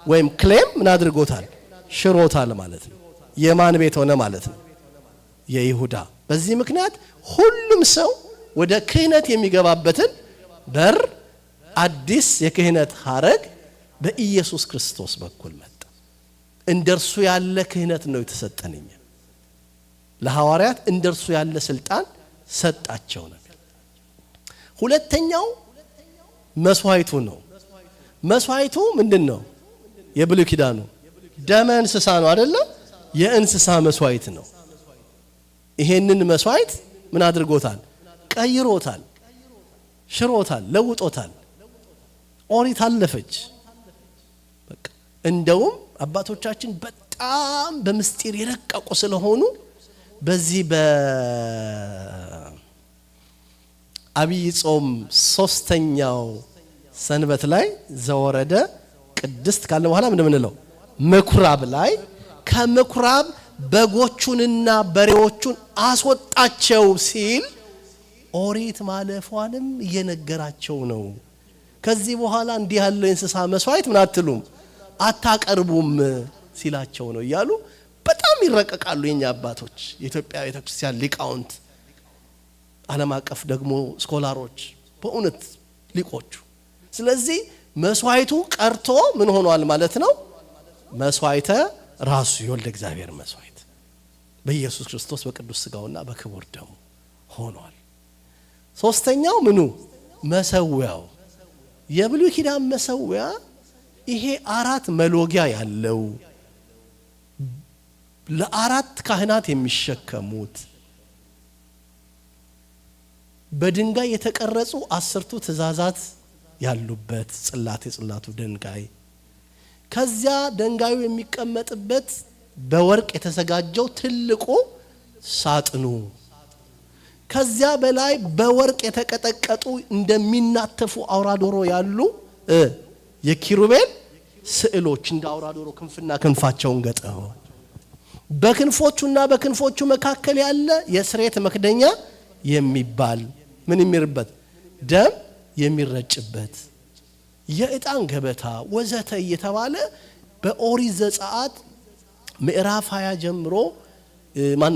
S1: ወይም ክሌም ምን አድርጎታል? ሽሮታል ማለት ነው። የማን ቤት ሆነ ማለት ነው? የይሁዳ። በዚህ ምክንያት ሁሉም ሰው ወደ ክህነት የሚገባበትን በር አዲስ የክህነት ሐረግ በኢየሱስ ክርስቶስ በኩል መጣ። እንደርሱ ያለ ክህነት ነው የተሰጠንኛ። ለሐዋርያት እንደርሱ ያለ ስልጣን ሰጣቸው ነው። ሁለተኛው መስዋዕቱ ነው። መስዋዕቱ ምንድነው? የብሉይ ኪዳኑ ደመ እንስሳ ነው አይደለ? የእንስሳ መስዋዕት ነው። ይሄንን መስዋዕት ምን አድርጎታል? ቀይሮታል፣ ሽሮታል፣ ለውጦታል። ኦሪት አለፈች። በቃ እንደውም አባቶቻችን በጣም በምስጢር የረቀቁ ስለሆኑ በዚህ በአብይ ጾም 3ኛው ሰንበት ላይ ዘወረደ ቅድስት ካለ በኋላ ምንድነው ምኩራብ ላይ ከምኩራብ በጎቹንና በሬዎቹን አስወጣቸው ሲል ኦሪት ማለፏንም እየነገራቸው ነው። ከዚህ በኋላ እንዲህ ያለ እንስሳ መስዋዕት ምን አትሉም አታቀርቡም ሲላቸው ነው እያሉ በጣም ይረቀቃሉ የኛ አባቶች፣ የኢትዮጵያ ቤተክርስቲያን ሊቃውንት፣ ዓለም አቀፍ ደግሞ ስኮላሮች፣ በእውነት ሊቆቹ። ስለዚህ መስዋዕቱ ቀርቶ ምን ሆኗል ማለት ነው? መስዋዕተ ራሱ የወልደ እግዚአብሔር መስዋዕት በኢየሱስ ክርስቶስ በቅዱስ ሥጋውና በክቡር ደሙ ሆኗል። ሶስተኛው ምኑ? መሰዊያው። የብሉይ ኪዳን መሰዊያ ይሄ 4 መሎጊያ ያለው ለአራት ካህናት የሚሸከሙት በድንጋይ የተቀረጹ 10ቱ ትእዛዛት ያሉበት ጽላት፣ የጽላቱ ድንጋይ፣ ከዚያ ድንጋዩ የሚቀመጥበት በወርቅ የተዘጋጀው ትልቁ ሳጥኑ፣ ከዚያ በላይ በወርቅ የተቀጠቀጡ እንደሚናተፉ አውራ ዶሮ ያሉ የኪሩቤል ስዕሎች እንደ አውራ ዶሮ ክንፍና ክንፋቸውን ገጠው፣ በክንፎቹና በክንፎቹ መካከል ያለ የስርየት መክደኛ የሚባል ምን የሚርበት ደም የሚረጭበት የዕጣን ገበታ ወዘተ እየተባለ በኦሪት ዘጸአት ምዕራፍ 20 ጀምሮ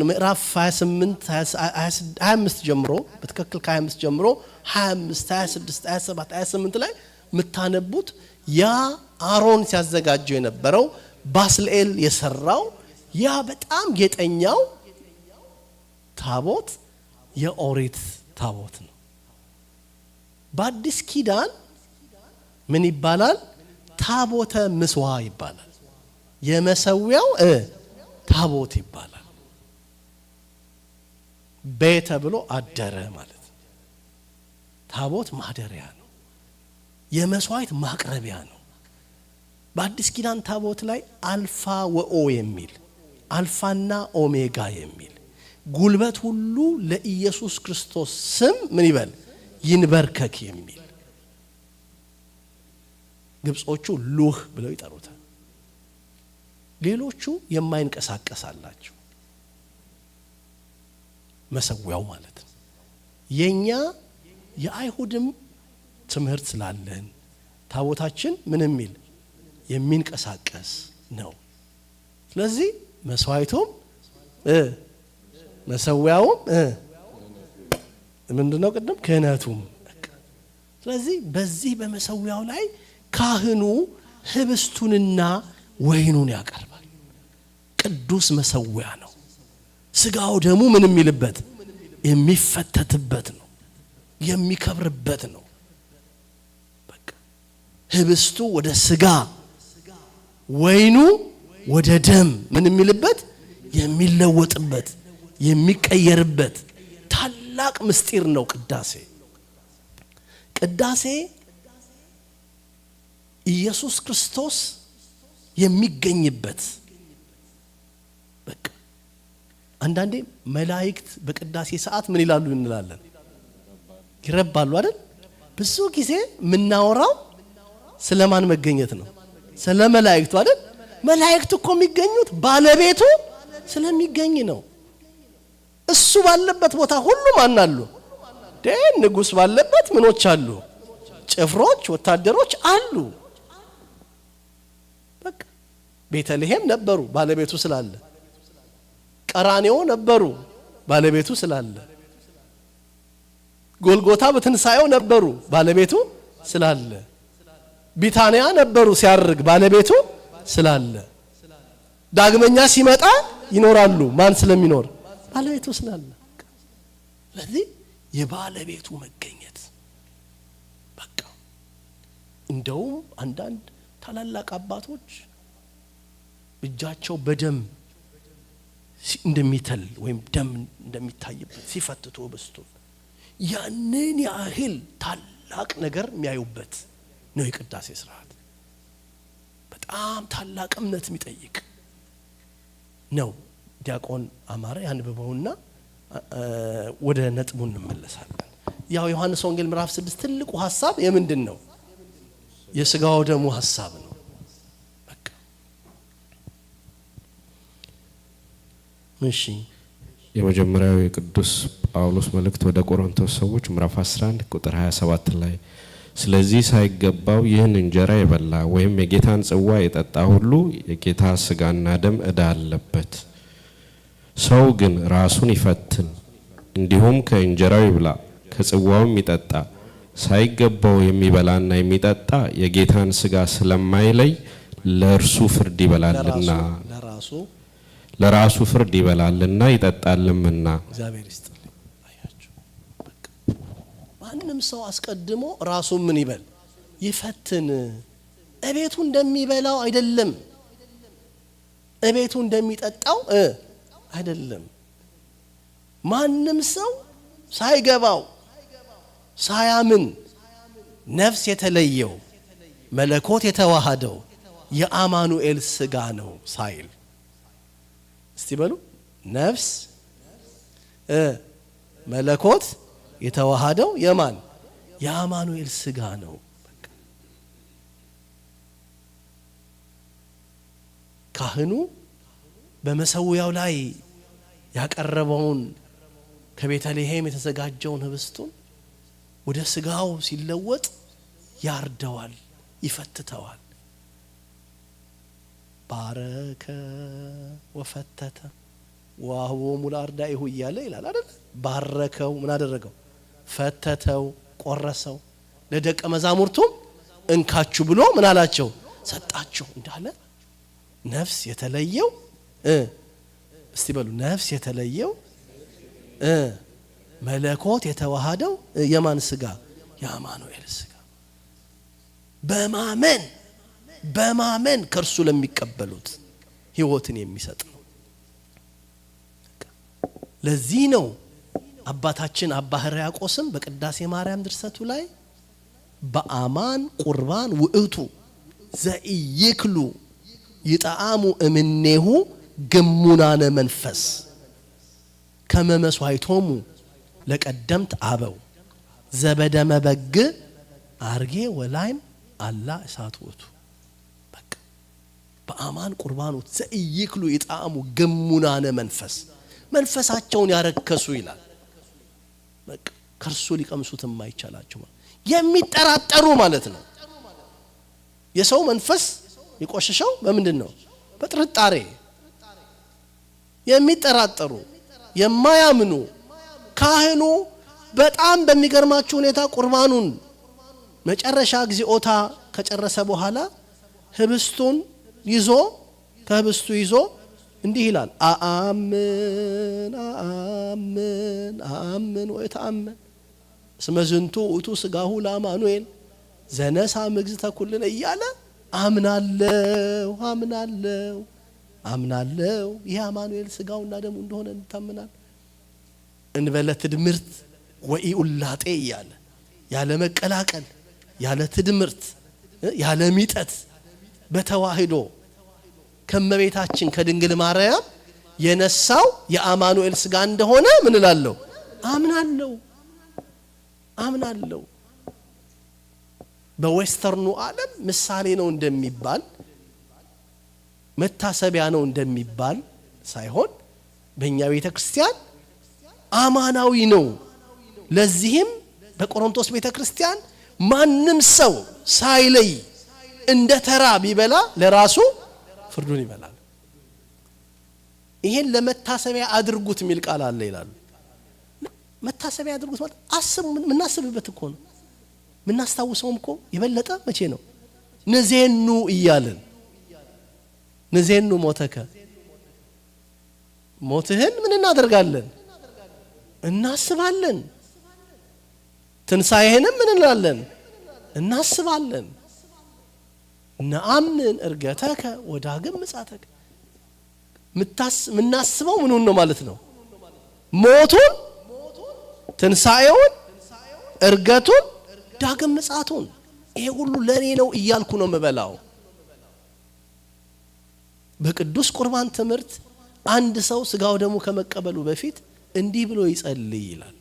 S1: ምዕራፍ 28 25 ጀምሮ በትክክል ከ25 ጀምሮ 25 26 27 28 ላይ ምታነቡት ያ አሮን ሲያዘጋጀው የነበረው ባስልኤል የሰራው ያ በጣም ጌጠኛው ታቦት የኦሪት ታቦት ነው። በአዲስ ኪዳን ምን ይባላል? ታቦተ ምስዋ ይባላል። የመሰዊያው ታቦት ይባላል። ቤተ ብሎ አደረ ማለት ነው። ታቦት ማደሪያ ነው። የመስዋዕት ማቅረቢያ ነው። በአዲስ ኪዳን ታቦት ላይ አልፋ ወኦ የሚል አልፋና ኦሜጋ የሚል ጉልበት ሁሉ ለኢየሱስ ክርስቶስ ስም ምን ይበል ይንበርከክ የሚል ግብጾቹ ሉህ ብለው ይጠሩታል። ሌሎቹ የማይንቀሳቀሳላቸው መሰዊያው ማለት ነው። የኛ የአይሁድም ትምህርት ስላለን ታቦታችን ምን የሚል የሚንቀሳቀስ ነው። ስለዚህ መስዋዕቱም መሰዊያውም ምንድነው? ቅድም ክህነቱም። ስለዚህ በዚህ በመሰዊያው ላይ ካህኑ ህብስቱንና ወይኑን ያቀርባል። ቅዱስ መሰዊያ ነው። ስጋው ደሙ ምን የሚልበት የሚፈተትበት ነው፣ የሚከብርበት ነው። በቃ ህብስቱ ወደ ስጋ ወይኑ ወደ ደም ምን የሚልበት የሚለወጥበት የሚቀየርበት ታላቅ ምስጢር ነው ቅዳሴ። ቅዳሴ ኢየሱስ ክርስቶስ የሚገኝበት። በቃ አንዳንዴ መላእክት በቅዳሴ ሰዓት ምን ይላሉ እንላለን? ይረባሉ አይደል? ብዙ ጊዜ የምናወራው ስለማን መገኘት ነው? ስለ መላእክቱ አይደል? መላእክቱ እኮ የሚገኙት ባለቤቱ ስለሚገኝ ነው። እሱ ባለበት ቦታ ሁሉ ማን አሉ? ንጉስ ባለበት ምኖች አሉ? ጭፍሮች፣ ወታደሮች አሉ። በቃ ቤተልሔም ነበሩ ባለቤቱ ስላለ፣ ቀራንዮ ነበሩ ባለቤቱ ስላለ፣ ጎልጎታ በትንሳኤው ነበሩ ባለቤቱ ስላለ፣ ቢታንያ ነበሩ ሲያርግ ባለቤቱ ስላለ፣ ዳግመኛ ሲመጣ ይኖራሉ ማን ስለሚኖር? ባለቤቱ ስላለ። ስለዚህ የባለቤቱ መገኘት በቃ እንደውም አንዳንድ ታላላቅ አባቶች እጃቸው እንደሚተል ወይም ደም እንደሚታይበት ሲፈትቱ በስቶ ያንን ያህል ታላቅ ነገር የሚያዩበት ነው የቅዳሴ ስርዓት። በጣም ታላቅ እምነት የሚጠይቅ ነው። ዲያቆን አማረ ያንብበውና ወደ ነጥቡ እንመለሳለን። ያው ዮሐንስ ወንጌል ምዕራፍ 6 ትልቁ ሐሳብ የምንድን ነው? የሥጋው ደሙ ሐሳብ ነው። በቃ እሺ፣
S2: የመጀመሪያው የቅዱስ ጳውሎስ መልእክት ወደ ቆሮንቶስ ሰዎች ምዕራፍ 11 ቁጥር 27 ላይ ስለዚህ ሳይገባው ይህን እንጀራ የበላ ወይም የጌታን ጽዋ የጠጣ ሁሉ የጌታ ሥጋና ደም ዕዳ አለበት። ሰው ግን ራሱን ይፈትን፣ እንዲሁም ከእንጀራው ይብላ ከጽዋውም ይጠጣ። ሳይገባው የሚበላና የሚጠጣ የጌታን ሥጋ ስለማይለይ ለእርሱ ፍርድ ይበላልና ለራሱ ፍርድ ይበላልና ይጠጣልምና።
S1: እግዚአብሔር ይስጥልኝ። አያችሁ፣ በቃ ማንም ሰው አስቀድሞ ራሱን ምን ይበል? ይፈትን። እቤቱ እንደሚበላው አይደለም፣ እቤቱ እንደሚጠጣው አይደለም። ማንም ሰው ሳይገባው ሳያምን ነፍስ የተለየው መለኮት የተዋሃደው የአማኑኤል ሥጋ ነው ሳይል እስቲ በሉ ነፍስ መለኮት የተዋሃደው የማን? የአማኑኤል ሥጋ ነው። ካህኑ በመሰዊያው ላይ ያቀረበውን ከቤተልሔም የተዘጋጀውን ህብስቱን ወደ ሥጋው ሲለወጥ ያርደዋል፣ ይፈትተዋል። ባረከ ወፈተተ ወአኅቦሙ ለአርዳኢሁ እያለ ይላል አይደል? ባረከው፣ ምን አደረገው? ፈተተው፣ ቆረሰው። ለደቀ መዛሙርቱም እንካችሁ ብሎ ምን አላቸው? ሰጣቸው እንዳለ ነፍስ የተለየው እስቲ በሉ ነፍስ የተለየው መለኮት የተዋሃደው የማን ሥጋ? የአማኑኤል ሥጋ። በማመን ከእርሱ ለሚቀበሉት ሕይወትን የሚሰጥ ነው። ለዚህ ነው አባታችን አባ ሕርያቆስም በቅዳሴ ማርያም ድርሰቱ ላይ በአማን ቁርባን ውእቱ ዘኢይክሉ ይጣዓሙ እምኔሁ ግሙናነ መንፈስ ከመመስዋዕቶሙ ለቀደምት አበው ዘበደመ በግ አርጌ ወላይም አላ እሳት ውእቱ። በቃ በአማን ቁርባን ውእቱ ዘኢይክሉ ይጣዓሙ ግሙናነ መንፈሳቸውን ያረከሱ ይላል። በቃ ከርሱ ሊቀምሱት የማይቻላቸው የሚጠራጠሩ ማለት ነው። የሰው መንፈስ የቆሸሸው በምንድን ነው? በጥርጣሬ የሚጠራጠሩ የማያምኑ። ካህኑ በጣም በሚገርማችሁ ሁኔታ ቁርባኑን መጨረሻ እግዚኦታ ከጨረሰ በኋላ ህብስቱን ይዞ ከህብስቱ ይዞ እንዲህ ይላል፣ አአምን ወይተአምን እስመ ዝንቱ ውእቱ ሥጋሁ ለአማኑኤል ዘነሳ ምግዝተ ኩልነ እያለ አምናለሁ ይህ አማኑኤል ሥጋውና ደሙ እንደሆነ እንታምናል። እንበለ ትድምርት ወኢኡላጤ እያለ ያለ መቀላቀል፣ ያለ ትድምርት፣ ያለ ሚጠት በተዋህዶ ከመቤታችን ከድንግል ማርያም የነሳው የአማኑኤል ሥጋ እንደሆነ ምን እላለሁ? አምናለሁ። በዌስተርኑ ዓለም ምሳሌ ነው እንደሚባል መታሰቢያ ነው እንደሚባል ሳይሆን በእኛ ቤተክርስቲያን አማናዊ ነው። ለዚህም በቆሮንቶስ ቤተክርስቲያን ማንም ሰው ሳይለይ እንደ ተራ ቢበላ ለራሱ ፍርዱን ይበላል። ይሄን ለመታሰቢያ አድርጉት የሚል ቃል አለ ይላሉ። መታሰቢያ አድርጉት ማለት አስቡ፣ ምናስብበት እኮ ነው። ምናስታውሰውም እኮ የበለጠ መቼ ነው? ነዜኑ እያልን ነዜኑ ሞተከ፣ ሞትህን ምን እናደርጋለን? እናስባለን። ትንሣኤህንም ምን እንላለን? እናስባለን። ነአምን እርገተከ ወዳግም ምጻተከ። ምናስበው ምኑን ነው ማለት ነው? ሞቱን፣ ትንሣኤውን፣ እርገቱን፣ ዳግም ምጻቱን። ይሄ ሁሉ ለኔ ነው እያልኩ ነው መበላው። በቅዱስ ቁርባን ትምህርት አንድ ሰው ስጋው ደሙ ከመቀበሉ በፊት እንዲህ ብሎ ይጸልይ ይላል።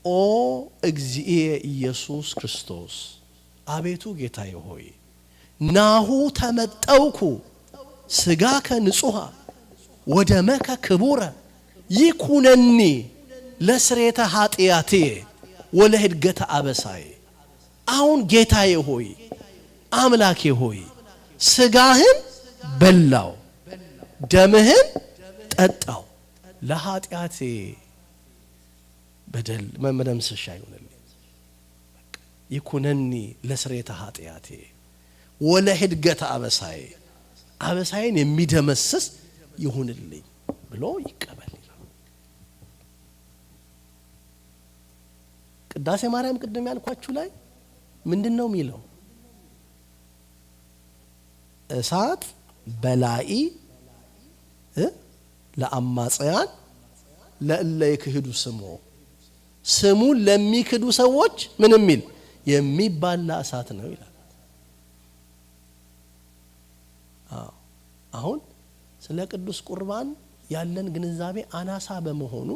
S1: ኦ እግዚእየ ኢየሱስ ክርስቶስ፣ አቤቱ ጌታዬ ሆይ ናሁ ተመጠውኩ ስጋከ ንጹሃ ወደመከ ክቡረ ይኩነኒ ለስሬተ ኃጢአቴ ወለህድገተ አበሳዬ። አሁን ጌታዬ ሆይ አምላኬ ሆይ ስጋህን በላው ደምህን ጠጣው ለኃጢአቴ በደል መመደምሰሻ ይሁንልኝ። ይኩነኒ ለስሬተ ኃጢአቴ ወለህድገተ አበሳዬ፣ አበሳዬን የሚደመስስ ይሁንልኝ ብሎ ይቀበል ይላል። ቅዳሴ ማርያም ቅድም ያልኳችሁ ላይ ምንድነው የሚለው? እሳት በላይ ለአማጽያን ለእለ ይክህዱ ስሞ፣ ስሙን ለሚክዱ ሰዎች ምን የሚል የሚባላ እሳት ነው ይላል። አሁን ስለ ቅዱስ ቁርባን ያለን ግንዛቤ አናሳ በመሆኑ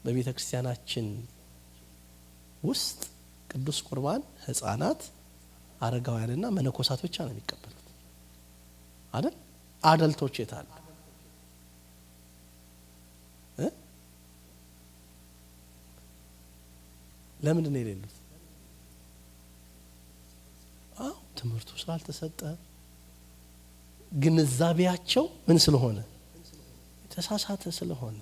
S1: በቤተክርስቲያናችን ውስጥ ቅዱስ ቁርባን ሕፃናት፣ አረጋውያንና መነኮሳት ብቻ ነው የሚቀበሉት አይደል? አደልቶች የታሉ? ለምንድን ነው የሌሉት? ትምህርቱ ስላልተሰጠ፣ ግንዛቤያቸው ምን ስለሆነ? የተሳሳተ ስለሆነ፣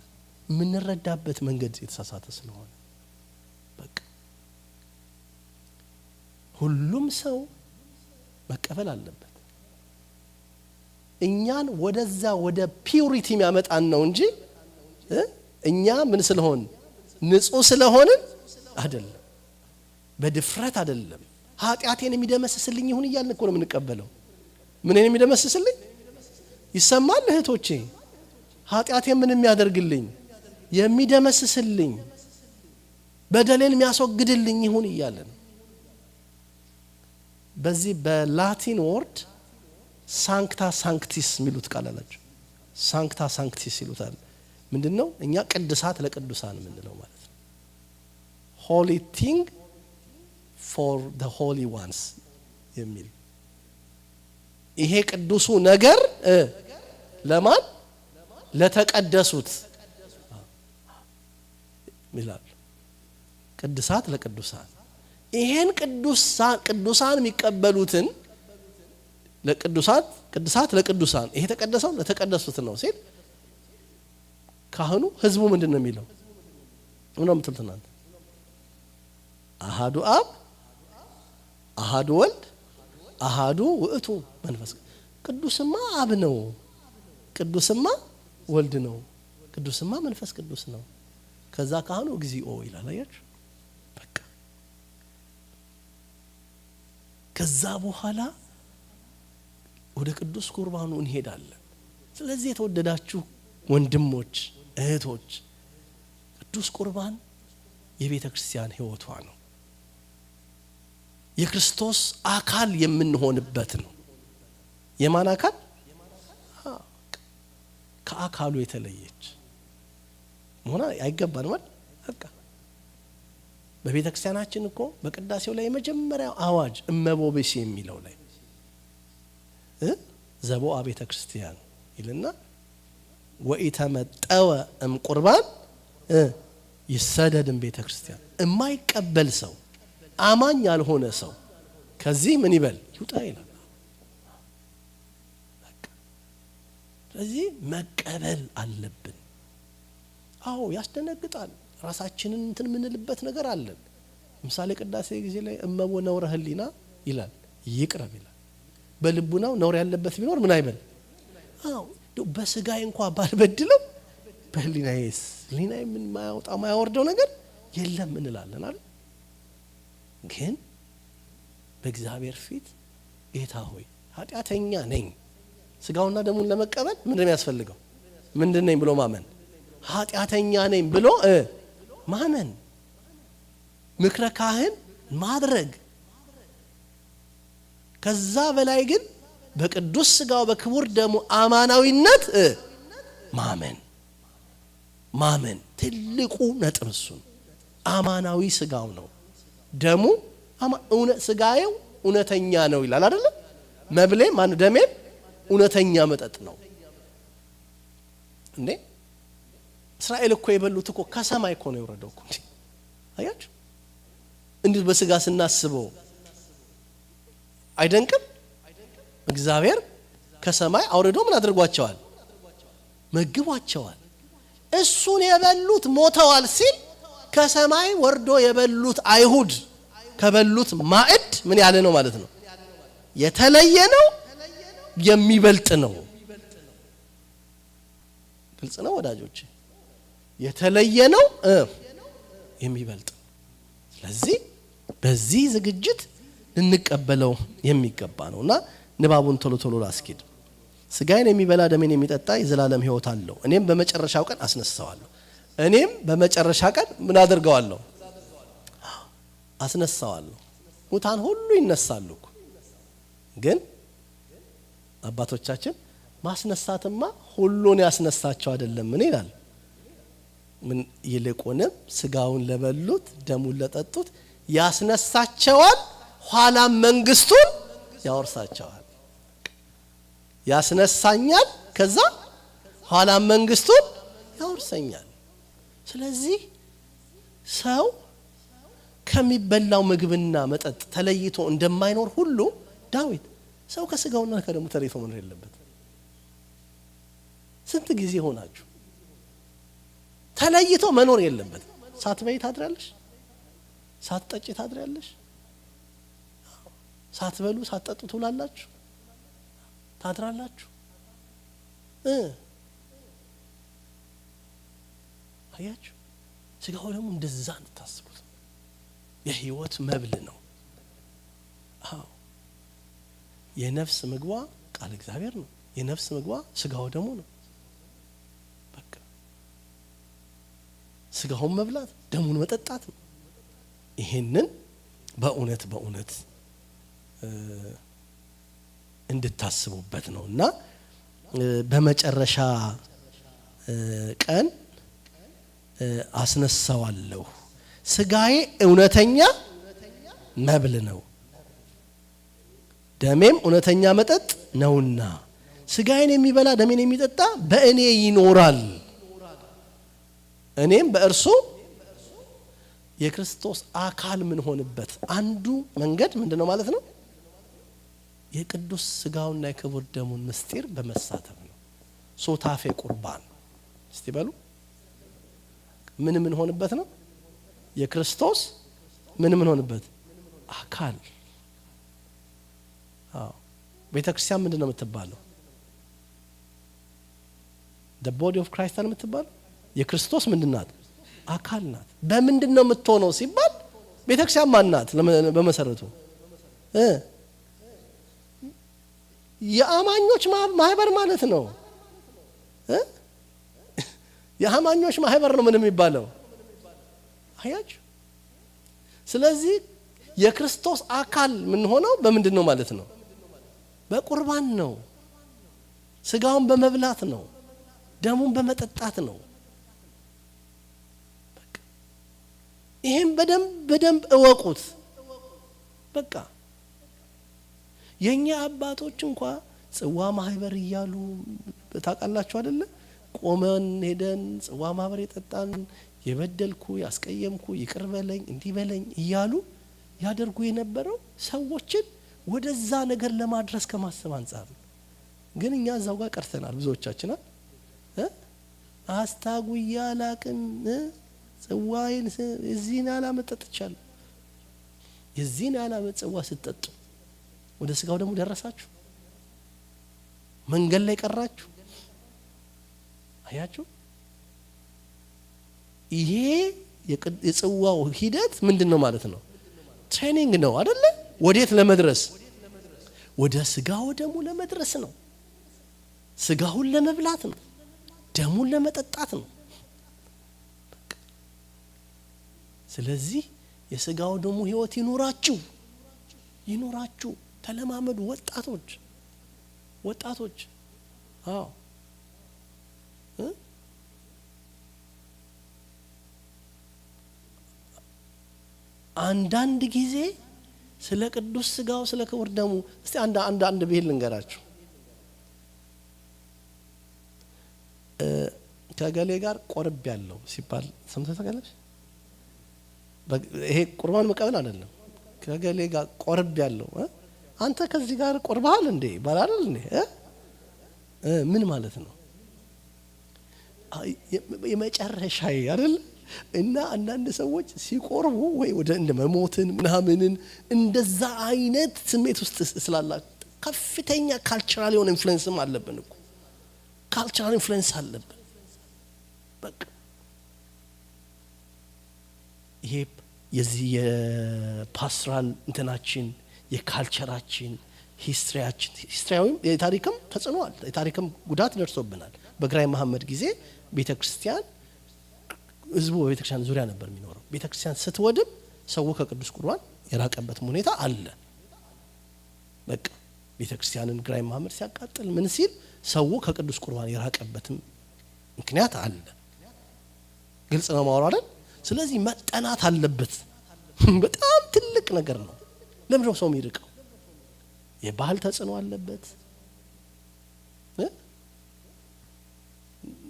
S1: የምንረዳበት መንገድ የተሳሳተ ስለሆነ በቃ ሁሉም ሰው መቀበል አለበት። እኛን ወደዛ ወደ ፒዩሪቲ የሚያመጣን ነው እንጂ እኛ ምን ስለሆን ንጹህ ስለሆንን አይደለም፣ በድፍረት አይደለም። ኃጢአቴን የሚደመስስልኝ ይሁን እያልን እኮ ነው የምንቀበለው። ምንን የሚደመስስልኝ ይሰማል እህቶቼ? ኃጢአቴን ምን የሚያደርግልኝ? የሚደመስስልኝ፣ በደሌን የሚያስወግድልኝ ይሁን እያልን። በዚህ በላቲን ወርድ ሳንክታ ሳንክቲስ የሚሉት ቃል አላቸው። ሳንክታ ሳንክቲስ ይሉታል። ምንድነው? እኛ ቅድሳት ለቅዱሳን የምንለው ማለት ነው። ሆሊ ቲንግ ፎር ዘ ሆሊ ዋንስ የሚል ይሄ ቅዱሱ ነገር ለማን? ለተቀደሱት ይላል። ቅድሳት ለቅዱሳን። ይሄን ቅዱሳን የሚቀበሉትን ቅድሳት ለቅዱሳን፣ ይሄ ተቀደሰው ለተቀደሱት ነው ሲል ካህኑ ህዝቡ ምንድን ነው የሚለው? ምንም የምትሉት እናንተ? አሃዱ አብ አሃዱ ወልድ አሃዱ ውእቱ መንፈስ። ቅዱስማ አብ ነው፣ ቅዱስማ ወልድ ነው፣ ቅዱስማ መንፈስ ቅዱስ ነው። ከዛ ካህኑ እግዚኦ ይላል። አያችሁ? በቃ ከዛ በኋላ ወደ ቅዱስ ቁርባኑ እንሄዳለን። ስለዚህ የተወደዳችሁ ወንድሞች እህቶች፣ ቅዱስ ቁርባን የቤተ ክርስቲያን ህይወቷ ነው። የክርስቶስ አካል የምንሆንበት ነው። የማን አካል? ከአካሉ የተለየች መሆን አይገባንም አይደል? በቃ በቤተ ክርስቲያናችን እኮ በቅዳሴው ላይ የመጀመሪያው አዋጅ እመቦብሲ የሚለው ላይ ዘቦአ ቤተ ክርስቲያን ይልና ወኢተመጠወ እምቁርባን ይሰደድም ቤተ ክርስቲያን። የማይቀበል ሰው አማኝ ያልሆነ ሰው ከዚህ ምን ይበል ይውጣ ይላል። ስለዚህ መቀበል አለብን። አዎ ያስደነግጣል። ራሳችንን እንትን ምንልበት ነገር አለን። ምሳሌ ቅዳሴ ጊዜ ላይ እመቦ ነውረ ህሊና ይላል ይቅረብ ይላል። በልቡናው ነውር ያለበት ቢኖር ምን አይበል? አዎ በስጋዬ እንኳን ባልበድለው በህሊናዬስ ህሊናዬ ምን ማያወጣ ማያወርደው ነገር የለም እንላለን አይደል? ግን በእግዚአብሔር ፊት ጌታ ሆይ ኃጢአተኛ ነኝ፣ ስጋውና ደሙን ለመቀበል ምንድነው የሚያስፈልገው? ምንድነኝ ብሎ ማመን። ኃጢአተኛ ነኝ ብሎ ማመን፣ ምክረ ካህን ማድረግ። ከዛ በላይ ግን በቅዱስ ስጋው በክቡር ደሙ አማናዊነት ማመን ትልቁ ነጥብ እሱ ነው። አማናዊ ስጋው ነው ደሙ ስጋዬው እውነተኛ ነው ይላል አይደል? መብሌ ማን ደሜም እውነተኛ መጠጥ ነው እንዴ? እስራኤል እኮ የበሉት እኮ ከሰማይ እኮ ነው የወረደው እኮ እንዴ! አያችሁ እንዴ በስጋ ስናስበው አይደንቅም? እግዚአብሔር ከሰማይ አውርዶ ምን አድርጓቸዋል? መግቧቸዋል። እሱን የበሉት ሞተዋል ሲል ከሰማይ ወርዶ የበሉት አይሁድ ከበሉት ማዕድ ምን ያለ ነው ማለት ነው? የተለየ ነው፣ የሚበልጥ ነው። ግልጽ ነው ወዳጆች? የተለየ ነው፣ የሚበልጥ። ስለዚህ በዚህ ዝግጅት ልንቀበለው የሚገባ ነውና ንባቡን ቶሎ ቶሎ ላስኪድ። ስጋዬን የሚበላ ደሜን የሚጠጣ የዘላለም ሕይወት አለው፣ እኔም በመጨረሻው ቀን አስነሳዋለሁ። እኔም በመጨረሻ ቀን ምን አደርገዋለሁ? አስነሳዋለሁ። ሙታን ሁሉ ይነሳሉ። ግን አባቶቻችን ማስነሳትማ ሁሉን ያስነሳቸው አይደለም። ምን ይላል? ምን ይልቁንም ስጋውን ለበሉት ደሙን ለጠጡት ያስነሳቸዋል፣ ኋላም መንግስቱን ያወርሳቸዋል። ያስነሳኛል፣ ከዛ ኋላም መንግስቱን ያወርሰኛል። ስለዚህ ሰው ከሚበላው ምግብና መጠጥ ተለይቶ እንደማይኖር ሁሉ ዳዊት ሰው ከስጋውና ከደሙ ተለይቶ መኖር የለበት። ስንት ጊዜ ሆናችሁ ተለይቶ መኖር የለበት። ሳትበይ ታድራለሽ፣ ሳትጠጪ ታድራለሽ፣ ሳትበሉ ሳትጠጡ ትውላላችሁ፣ ታድራላችሁ። አያችሁ ስጋው ደግሞ እንደዛ እንድታስቡት የህይወት መብል ነው። አዎ የነፍስ ምግቧ ቃል እግዚአብሔር ነው። የነፍስ ምግቧ ስጋው ደግሞ ነው። በቃ ስጋውን መብላት ደሙን መጠጣት ነው። ይሄንን በእውነት እንድታስቡበት ነውና በመጨረሻ ቀን አስነሳዋለሁ። ስጋዬ እውነተኛ መብል ነው፣ ደሜም እውነተኛ መጠጥ ነውና ስጋዬን የሚበላ ደሜን የሚጠጣ በእኔ ይኖራል፣ እኔም በእርሱ የክርስቶስ አካል ምን ሆንበት አንዱ መንገድ ምንድነው ማለት ነው? የቅዱስ ስጋውና የክቡር ደሙን ምስጢር በመሳተፍ ነው። ሶታፌ ቁርባን እስቲ በሉ ምን ሆንበት ነው? የክርስቶስ ምን ሆንበት አካል። አዎ ቤተክርስቲያን ምንድነው የምትባለው? the body of Christ ነው የምትባለው። የክርስቶስ ምንድናት? አካል ናት። በምንድነው የምትሆነው ሲባል ቤተክርስቲያን ማን ናት? በመሰረቱ የአማኞች ማህበር ማለት ነው። የአማኞች ማህበር ነው ምን የሚባለው? አያችሁ። ስለዚህ የክርስቶስ አካል ምን ሆነው በምንድነው ማለት ነው? በቁርባን ነው። ስጋውን በመብላት ነው። ደሙን በመጠጣት ነው። በቃ ይሄን በደንብ እወቁት። በቃ የኛ አባቶች እንኳን ጽዋ ማህበር እያሉ ታውቃላችሁ አይደለ? ቆመን ሄደን ጽዋ ማህበር የጠጣን የበደልኩ ያስቀየምኩ ይቅር በለኝ እንዲህ በለኝ እያሉ ያደርጉ የነበረው ሰዎችን ወደዛ ነገር ለማድረስ ከማሰብ አንፃር ነው። ግን እኛ እዛው ጋር ቀርተናል ብዙዎቻችን አስታጉያ ላቅም ጽዋዬን እዚህን አላመጠጥቻለሁ። የዚህን አላመጽዋ ስትጠጡ ወደ ስጋው ደግሞ ደረሳችሁ፣ መንገድ ላይ ቀራችሁ። አያችሁ ይሄ የጽዋው ሂደት ምንድነው ማለት ነው? ትሬኒንግ ነው አይደለ? ወዴት ለመድረስ? ወደ ስጋው ደሙ ለመድረስ ነው። ስጋውን ለመብላት ነው። ደሙን ለመጠጣት ነው። ስለዚህ የስጋው ደሙ ህይወት ይኑራችሁ። ተለማመዱ ወጣቶች አዎ አንዳንድ ጊዜ ስለ ቅዱስ ስጋው ስለ ክቡር ደሙ እስቲ አንድ ብሄል ልንገራችሁ። ከገሌ ጋር ቆርብ ያለው ሲባል ሰምተህ ታውቃለሽ? ይሄ ቁርባን መቀበል አይደለም። ከገሌ ጋር ቆርብ ያለው አንተ ከዚህ ጋር ቆርባሃል እንዴ ይባላል እንዴ? ምን ማለት ነው? የመጨረሻ አይደል? እና አንዳንድ ሰዎች ሲቆርቡ ወይ ወደ እንደ መሞትን ምናምንን እንደዛ አይነት ስሜት ውስጥ ስላላችሁ ከፍተኛ ካልቸራል የሆነ ኢንፍሉዌንስም አለብን እኮ ካልቸራል ኢንፍሉዌንስ አለብን። በቃ ይሄ የዚህ የፓስቶራል እንትናችን የካልቸራችን ሂስትሪያዊም የታሪክም ተጽዕኖ አለ። የታሪክም ጉዳት ደርሶብናል። በግራኝ መሐመድ ጊዜ ቤተክርስቲያን ህዝቡ በቤተክርስቲያን ዙሪያ ነበር የሚኖረው። ቤተክርስቲያን ስትወድም ሰው ከቅዱስ ቁርባን የራቀበት ሁኔታ አለ። በቃ ቤተክርስቲያንን ግራኝ መሐመድ ሲያቃጥል ምን ሲል ሰው ከቅዱስ ቁርባን የራቀበትም ምክንያት አለ። ግልጽ ነው ማውራት አይደል? ስለዚህ መጠናት አለበት። በጣም ትልቅ ነገር ነው። ለምን ሰው የሚርቀው? የባህል ተጽዕኖ አለበት።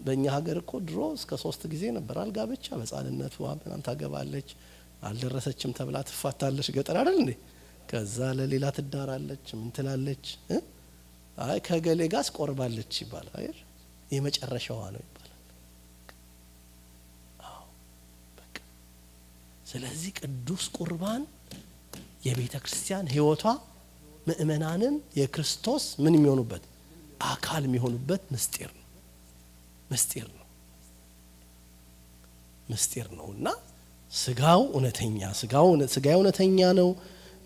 S1: በእኛ ሀገር እኮ ድሮ እስከ 3 ጊዜ ነበር አልጋብቻ። በጻልነቱ ምናምን ታገባለች፣ አልደረሰችም ተብላ ትፋታለች። ገጠር አይደል እንዴ? ከዛ ለሌላ ትዳራለች፣ ምን ትላለች? አይ ከገሌ ጋር አስቆርባለች ይባላል አይደል? የመጨረሻዋ ነው ይባላል። አዎ በቃ ስለዚህ ቅዱስ ቁርባን የቤተ ክርስቲያን ህይወቷ ምእመናንም የክርስቶስ ምን የሚሆኑበት አካል የሚሆኑበት ምስጢር ነውና ስጋው እውነተኛ ነው፣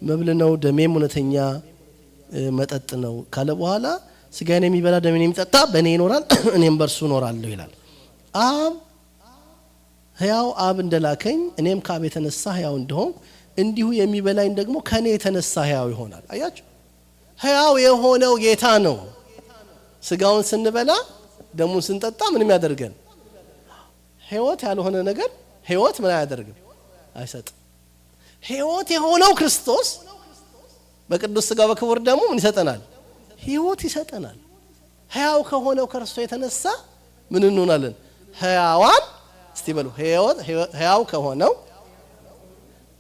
S1: መብል ነው፣ ደሜም እውነተኛ መጠጥ ነው ካለ በኋላ ስጋዬን የሚበላ ደሜን የሚጠጣ በእኔ ይኖራል እኔም በእርሱ እኖራለሁ ይላል። ሕያው አብ እንደላከኝ እኔም ከአብ የተነሳ ሕያው እንደሆንኩ እንዲሁ የሚበላኝ ደግሞ ከኔ የተነሳ ሕያው ይሆናል። አያችሁ ሕያው የሆነው ጌታ ነው። ስጋውን ስንበላ ደሙን ስንጠጣ ምንም ያደርገን? ህይወት ያልሆነ ነገር ህይወት ምን አያደርግም? አይሰጥም። ህይወት የሆነው ክርስቶስ በቅዱስ ስጋው በክቡር ደሙ ምን ይሰጠናል? ህይወት ይሰጠናል። ሕያው ከሆነው ከርሱ የተነሳ ምን እንሆናለን? ሕያዋን። እስቲ በሉ ሕያው ከሆነው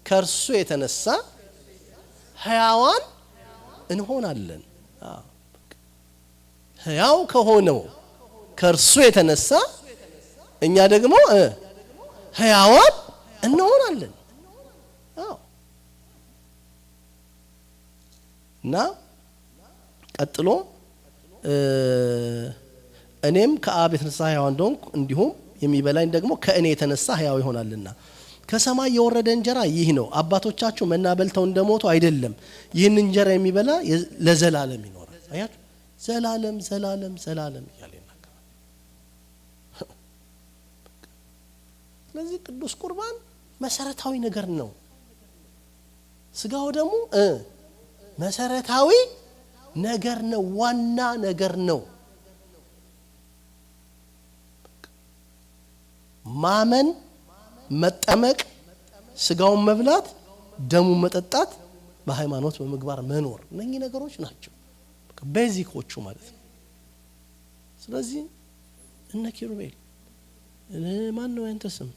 S1: ከርሱ የተነሳ ሕያዋን እንሆናለን። ሕያው ከሆነው ከርሱ የተነሳ እኛ ደግሞ ሕያዋን እንሆናለን። እና ቀጥሎ እኔም ከአብ የተነሳ ሕያው እንደሆንኩ እንዲሁም የሚበላኝ ደግሞ ከእኔ የተነሳ ሕያው ይሆናልና ከሰማይ የወረደ እንጀራ ይህ ነው። አባቶቻችሁ መና በልተው እንደሞቱ አይደለም፣ ይህን እንጀራ የሚበላ ለዘላለም ይኖራል። አያችሁ፣ ዘላለም ዘላለም ዘላለም እያለ ይናገራል። ስለዚህ ቅዱስ ቁርባን መሰረታዊ ነገር ነው። ስጋው ደግሞ መሰረታዊ ነገር ነው፣ ዋና ነገር ነው። ማመን፣ መጠመቅ፣ ስጋውን መብላት፣ ደሙን መጠጣት፣ በሃይማኖት በመግባር መኖር፣ እነኚህ ነገሮች ናቸው ቤዚኮቹ ማለት ነው። ስለዚህ እነ ኪሩቤል ማን ነው ያንተ ስም?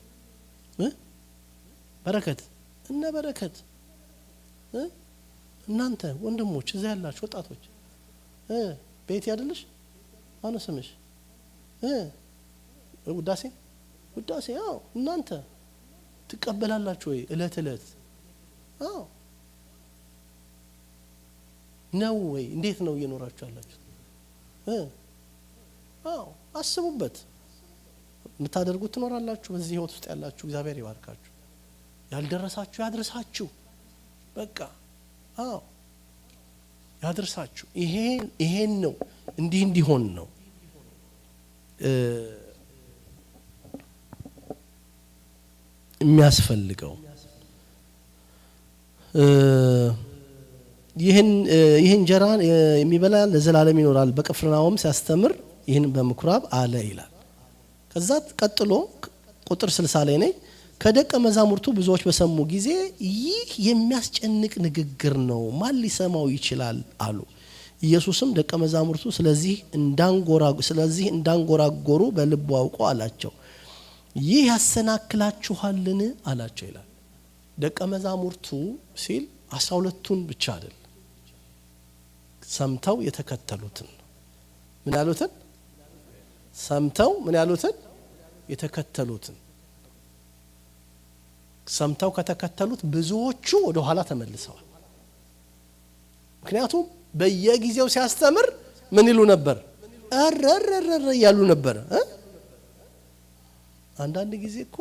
S1: በረከት፣ እነ በረከት፣ እናንተ ወንድሞች እዛ ያላችሁ ወጣቶች ቤት ያደልሽ ማን ስምሽ? ውዳሴ አዎ፣ እናንተ ትቀበላላችሁ ወይ እለት እለት? አዎ ነው ወይ? እንዴት ነው እየኖራችሁ ያላችሁት? አዎ አስቡበት። የምታደርጉት ትኖራላችሁ። በዚህ ህይወት ውስጥ ያላችሁ እግዚአብሔር ይባርካችሁ። ያልደረሳችሁ ያድርሳችሁ። በቃ አዎ ያድርሳችሁ። ይሄን ነው እንዲሆን ነው የሚያስፈልገው። ይህን እንጀራ የሚበላ ለዘላለም ይኖራል፣ በቅፍርናሆም ሲያስተምር ይህን በምኩራብ አለ ይላል። ከዛ ቀጥሎ ቁጥር 60 ላይ ነኝ። ከደቀ መዛሙርቱ ብዙዎች በሰሙ ጊዜ ይህ የሚያስጨንቅ ንግግር ነው፣ ማን ሊሰማው ይችላል አሉ። ኢየሱስም ደቀ መዛሙርቱ ስለዚህ እንዳንጎራጎሩ በልቡ አውቆ አላቸው፣ ይህ ያሰናክላችኋልን አላቸው ይላል። ደቀ መዛሙርቱ ሲል 12ቱን ብቻ አይደል፣ ሰምተው የተከተሉትን ምን ያሉትን? ሰምተው ምን ያሉትን? የተከተሉትን። ሰምተው ከተከተሉት ብዙዎቹ ወደ ኋላ ተመልሰዋል። ምክንያቱም በየጊዜው ሲያስተምር ምን ይሉ ነበር? አረረረ ያሉ ነበር። አንዳንድ ጊዜ እኮ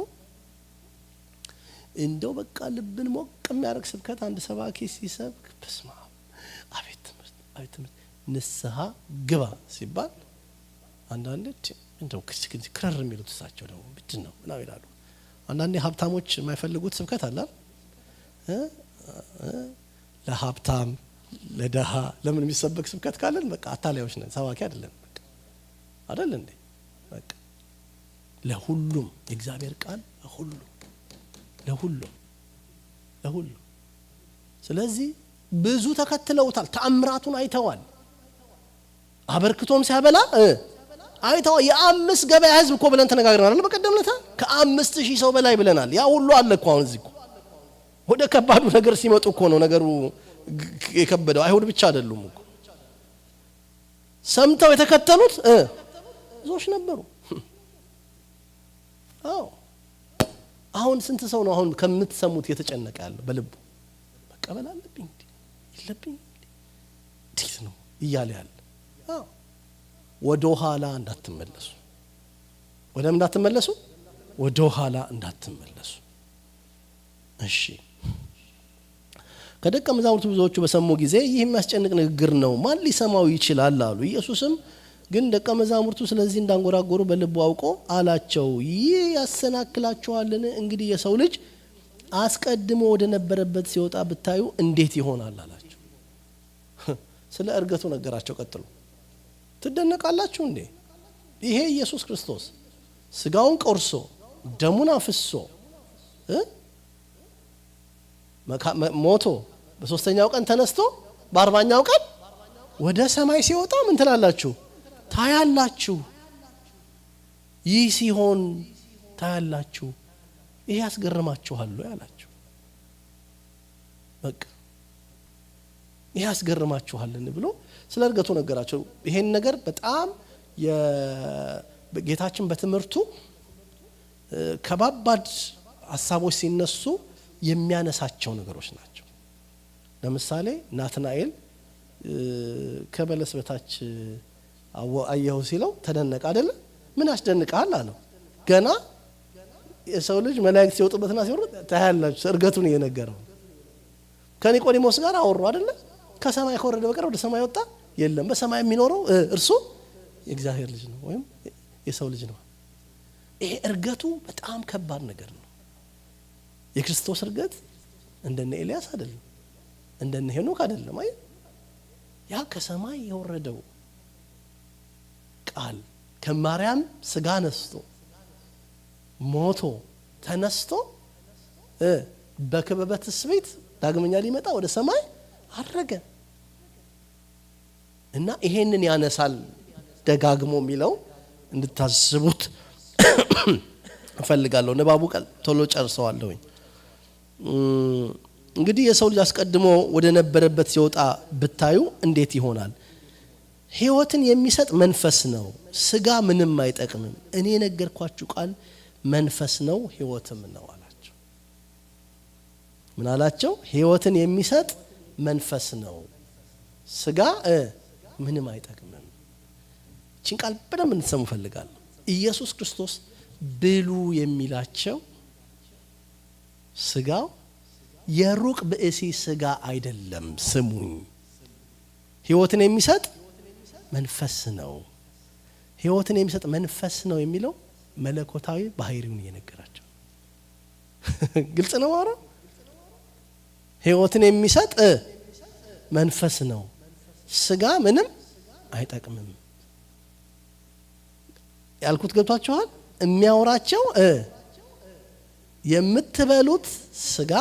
S1: እንደው በቃ ልብን ሞቅ የሚያደርግ ስብከት አንድ ሰባኪ ሲሰብክ በስማ አቤት ትምህርት ንስሐ ግባ ሲባል አንዳንዶች እንደው ክረር የሚሉት እሳቸው ደግሞ ምንድን ነው ምናምን ይላሉ። አንዳንዴ ሀብታሞች የማይፈልጉት ስብከት አለ። ለሀብታም ለደሃ ለምን የሚሰበክ ስብከት ካለን በቃ አታላዮች ነን፣ ሰባኪ አይደለም በቃ አይደል እንዴ? በቃ ለሁሉም የእግዚአብሔር ቃል ለሁሉም። ስለዚህ ብዙ ተከትለውታል፣ ተአምራቱን አይተዋል፣ አበርክቶም ሲያበላ አይተዋል። የ5 ገበያ ህዝብ እኮ ብለን ተነጋግረናል በቀደም ለታ። ከ5000 ሰው በላይ ብለናል። ያ ሁሉ አለ እኮ። አሁን እዚህ እኮ ወደ ከባዱ ነገር ሲመጡ እኮ ነው ነገሩ የከበደው። አይሁድ ብቻ አይደሉም እኮ ሰምተው የተከተሉት ብዙዎች ነበሩ። አዎ አሁን ስንት ሰው ነው አሁን ከምትሰሙት የተጨነቀ ያለው በልቡ? መቀበል አለብኝ ይለብኝ እንዴት ነው እያለ ያለ? አዎ ወደ ኋላ እንዳትመለሱ። ወደም እንዳትመለሱ? ወደ ኋላ እንዳትመለሱ። እሺ። ከደቀ መዛሙርቱ ብዙዎቹ በሰሙ ጊዜ ይህ የሚያስጨንቅ ንግግር ነው፣ ማን ሊሰማው ይችላል አሉ። ኢየሱስም ግን ደቀ መዛሙርቱ ስለዚህ እንዳንጎራጎሩ በልቡ አውቆ አላቸው፣ ይህ ያሰናክላችኋልን? እንግዲህ የሰው ልጅ አስቀድሞ ወደ ነበረበት ሲወጣ ብታዩ እንዴት ይሆናል አላቸው። ስለ እርገቱ ነገራቸው። ቀጥሎ ትደነቃላችሁ እንዴ? ይሄ ኢየሱስ ክርስቶስ ስጋውን ቆርሶ ደሙን አፍሶ ሞቶ በ3ኛው ቀን ተነስቶ በ40ኛው ቀን ወደ ሰማይ ሲወጣ ምን ትላላችሁ? ታያላችሁ። ይህ ሲሆን ታያላችሁ። ይሄ ያስገርማችኋል ያላችሁ። በቃ ይሄ ያስገርማችኋልን ብሎ ስለ እርገቱ ነገራቸው። ይሄን ነገር በጣም ጌታችን በትምህርቱ ከባባድ ሀሳቦች ሲነሱ የሚያነሳቸው ነገሮች ናቸው። ለምሳሌ ናትናኤል ከበለስ በታች አየሁ ሲለው ተደነቀ አይደለ? ምን ያስደንቃል አለው። ገና የሰው ልጅ መላእክት ሲወጡበትና ሲወርዱ ታያላችሁ። እርገቱን እየነገረው ከኒቆዲሞስ ጋር አወሩ አይደለ? ከሰማይ ከወረደ በቀር ወደ ሰማይ ወጣ የለም። በሰማይ የሚኖረው እርሱ የእግዚአብሔር ልጅ ነው ወይም የሰው ልጅ ነው። ይሄ እርገቱ በጣም ከባድ ነገር ነው። የክርስቶስ እርገት እንደነ ኤልያስ አይደለም። እንደነ ሄኖክ አይደለም። አይ ያ ከሰማይ የወረደው ቃል ከማርያም ስጋ ነስቶ ሞቶ ተነስቶ በክበበ ትስብእት ዳግመኛ ሊመጣ ወደ ሰማይ አረገ እና ይሄንን ያነሳል ደጋግሞ የሚለው እንድታስቡት እፈልጋለሁ። ንባቡ ቃል ቶሎ ጨርሰዋለሁኝ። እንግዲህ የሰው ልጅ አስቀድሞ ወደ ነበረበት ሲወጣ ብታዩ እንዴት ይሆናል? ሕይወትን የሚሰጥ መንፈስ ነው፣ ስጋ ምንም አይጠቅምም። እኔ ነገርኳችሁ ቃል መንፈስ ነው ሕይወትም ነው አላቸው። ምን አላቸው? ሕይወትን የሚሰጥ መንፈስ ነው፣ ስጋ ምንም አይጠቅምም። እቺን ቃል በደንብ እንድትሰሙ ፈልጋለሁ። ኢየሱስ ክርስቶስ ብሉ የሚላቸው ስጋው የሩቅ ብእሲ ስጋ አይደለም። ስሙኝ፣ ሕይወትን የሚሰጥ መንፈስ ነው። ሕይወትን የሚሰጥ መንፈስ ነው የሚለው መለኮታዊ ባህሪውን እየነገራቸው ግልጽ ነው። አረ ሕይወትን የሚሰጥ መንፈስ ነው፣ ስጋ ምንም አይጠቅምም ያልኩት ገብቷችኋል? የሚያወራቸው የምትበሉት ስጋ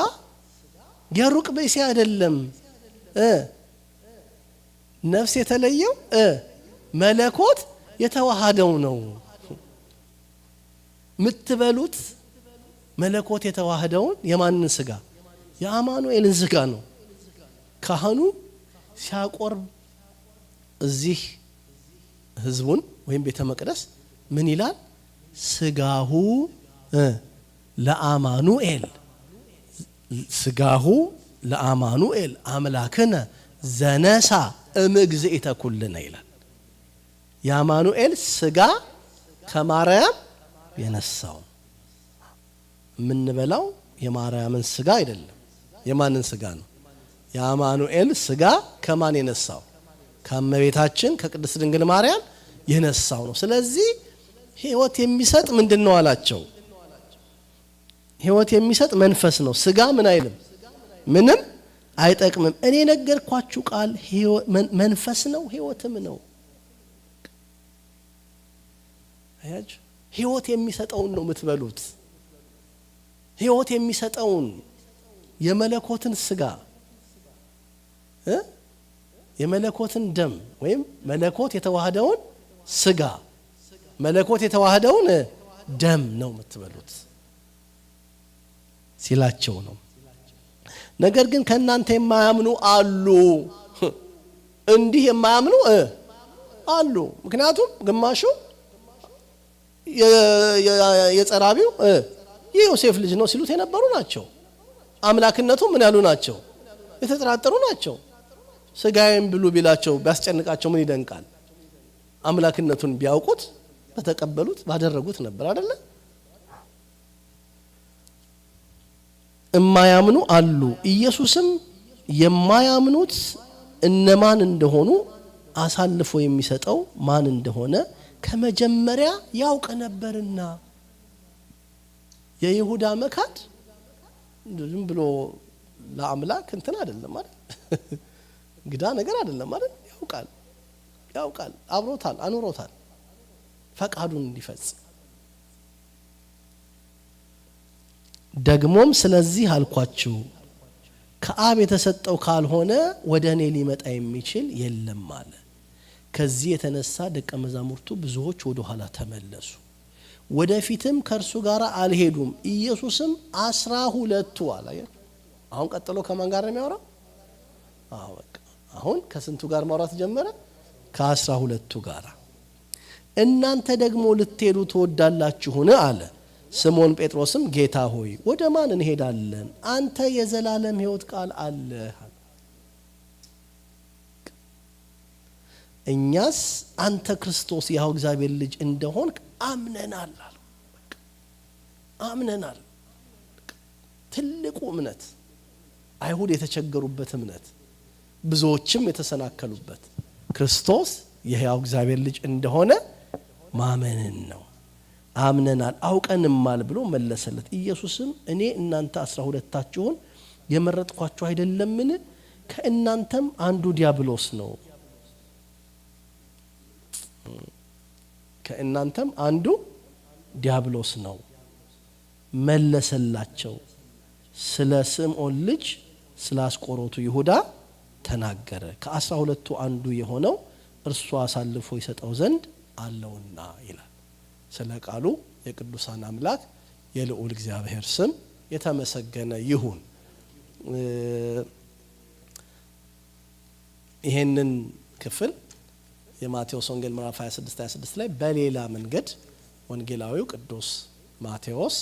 S1: የሩቅ ብእሲ አይደለም፣ ነፍስ የተለየው መለኮት የተዋሃደው ነው። የምትበሉት መለኮት የተዋሃደውን የማንን ስጋ? የአማኑኤልን ስጋ ነው። ካህኑ ሲያቆርብ እዚህ ህዝቡን ወይም ቤተ መቅደስ ምን ይላል? ስጋሁ ለአማኑኤል፣ ስጋሁ ለአማኑኤል አምላክነ ዘነሳ እምግዝእተ ኩልነ ይላል። የአማኑኤል ስጋ ከማርያም የነሳው። የምንበላው የማርያምን ስጋ አይደለም። የማንን ስጋ ነው? የአማኑኤል ስጋ ከማን የነሳው? ከእመቤታችን ከቅድስት ድንግል ማርያም የነሳው ነው። ስለዚህ ሕይወት የሚሰጥ ምንድነው አላቸው? ሕይወት የሚሰጥ መንፈስ ነው፣ ስጋ ምን አይልም፣ ምንም አይጠቅምም። እኔ ነገርኳችሁ ቃል መንፈስ ነው ሕይወትም ነው። አያችሁ፣ ሕይወት የሚሰጠውን ነው የምትበሉት። ሕይወት የሚሰጠውን የመለኮትን ስጋ የመለኮትን ደም ወይም መለኮት የተዋሃደውን ስጋ መለኮት የተዋሃደውን ደም ነው የምትበሉት ሲላቸው ነው። ነገር ግን ከእናንተ የማያምኑ አሉ። እንዲህ የማያምኑ አሉ። ምክንያቱም ግማሹ የጸራቢው የዮሴፍ ልጅ ነው ሲሉት የነበሩ ናቸው። አምላክነቱ ምን ያሉ ናቸው? የተጠራጠሩ ናቸው። ስጋዬን ብሉ ቢላቸው ቢያስጨንቃቸው ምን ይደንቃል? አምላክነቱን ቢያውቁት በተቀበሉት ባደረጉት ነበር አይደለ? እማያምኑ አሉ። ኢየሱስም የማያምኑት እነማን እንደሆኑ አሳልፎ የሚሰጠው ማን እንደሆነ ከመጀመሪያ ያውቅ ነበርና። የይሁዳ መካድ ዝም ብሎ ለአምላክ እንትን አይደለም አይደል? ግዳ ነገር አይደለም አይደል? ያውቃል፣ አብሮታል፣ አኑሮታል ፈቃዱን እንዲፈጽም። ደግሞም ስለዚህ አልኳችሁ ከአብ የተሰጠው ካልሆነ ወደ እኔ ሊመጣ የሚችል የለም አለ። ከዚህ የተነሳ ደቀ መዛሙርቱ ብዙዎች ወደ ኋላ ተመለሱ፣ ወደፊትም ከእርሱ ጋር አልሄዱም። ኢየሱስም 12 አለ። አሁን ቀጥሎ ከማን ጋር ነው የሚያወራው? በቃ አሁን ከስንቱ ጋር ማውራት ጀመረ? ከ12 ጋር። እናንተ ደግሞ ልትሄዱ ትወዳላችሁን አለ። ስምዖን ጴጥሮስም ጌታ ሆይ ወደ ማን እንሄዳለን? አንተ የዘላለም ሕይወት ቃል አለህ። እኛስ አንተ ክርስቶስ ያው እግዚአብሔር ልጅ እንደሆንክ አምነናል አለ። አምነናል። ትልቁ እምነት፣ አይሁድ የተቸገሩበት እምነት፣ ብዙዎችም የተሰናከሉበት ክርስቶስ የሕያው እግዚአብሔር ልጅ እንደሆነ ማመንን ነው። አምነናል አውቀንማል ብሎ መለሰለት። ኢየሱስም እኔ እናንተ 12ታችሁን የመረጥኳችሁ አይደለምን? ከእናንተም አንዱ ዲያብሎስ ነው። ከእናንተም አንዱ ዲያብሎስ ነው። መለሰላቸው፣ ስለ ስምዖን ልጅ ስለ አስቆሮቱ ይሁዳ ተናገረ። ከ12ቱ አንዱ የሆነው እርሱ አሳልፎ ይሰጠው ዘንድ አለውና ይላል። ስለ ቃሉ የቅዱሳን አምላክ የልዑል እግዚአብሔር ስም የተመሰገነ ይሁን። ይሄንን ክፍል የማቴዎስ ወንጌል ምዕራፍ 26 ላይ በሌላ መንገድ ወንጌላዊው ቅዱስ ማቴዎስ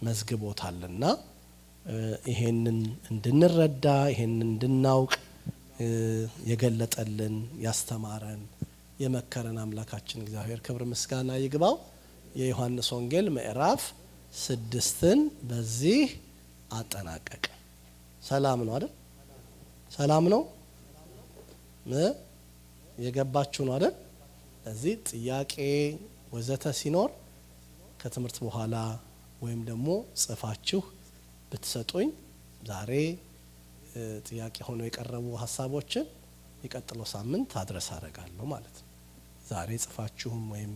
S1: መዝግቦታልና ይሄንን እንድንረዳ ይሄንን እንድናውቅ የገለጠልን ያስተማረን የመከረን አምላካችን እግዚአብሔር ክብር ምስጋና ይግባው። የዮሐንስ ወንጌል ምዕራፍ 6ን በዚህ አጠናቀቀ። ሰላም ነው አይደል? ሰላም ነው የገባችሁ ነው አይደል? ለዚህ ጥያቄ ወዘተ ሲኖር ከትምህርት በኋላ ወይም ደግሞ ጽፋችሁ ብትሰጡኝ ዛሬ ጥያቄ ሆኖ የቀረቡ ሀሳቦችን የቀጥለው ሳምንት አድረስ አደርጋለሁ ማለት ነው። ዛሬ ጽፋችሁም ወይም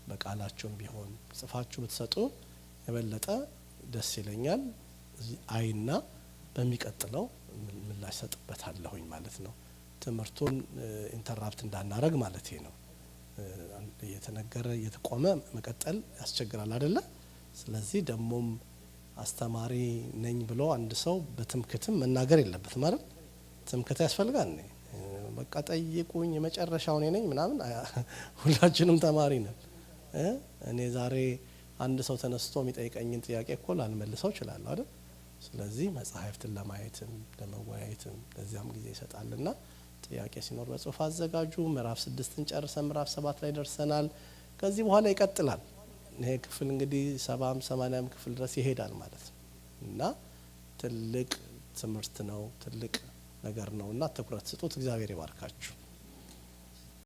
S1: በቃላችሁም ቢሆን ጽፋችሁ ብትሰጡ የበለጠ ደስ ይለኛል። አይና በሚቀጥለው ምላሽ ሰጥበታለሁኝ ማለት ነው። ትምህርቱን ኢንተራፕት እንዳናረግ ማለት ነው። እየተነገረ እየተቆመ መቀጠል ያስቸግራል አይደለ? ስለዚህ ደሞም አስተማሪ ነኝ ብሎ አንድ ሰው በትምክትም መናገር የለበትም ማለት ትምክት ያስፈልጋል። በቃ ጠይቁኝ የመጨረሻው ነኝ ምናምን ሁላችንም ተማሪ ነን። እኔ ዛሬ አንድ ሰው ተነስቶ የሚጠይቀኝን ጥያቄ እኮ ላልመልሰው እችላለሁ አይደል? ስለዚህ መጽሐፍትን ለማየትም ለመወያየትም ለዚያም ጊዜ ይሰጣልና ጥያቄ ሲኖር በጽሁፍ አዘጋጁ። ምዕራፍ 6ን ጨርሰን ምዕራፍ 7 ላይ ደርሰናል። ከዚህ በኋላ ይቀጥላል። ይሄ ክፍል እንግዲህ 70 80 ክፍል ድረስ ይሄዳል ማለት ነው እና ትልቅ ትምህርት ነው፣ ትልቅ ነገር ነውና ትኩረት ስጡት። እግዚአብሔር ይባርካችሁ።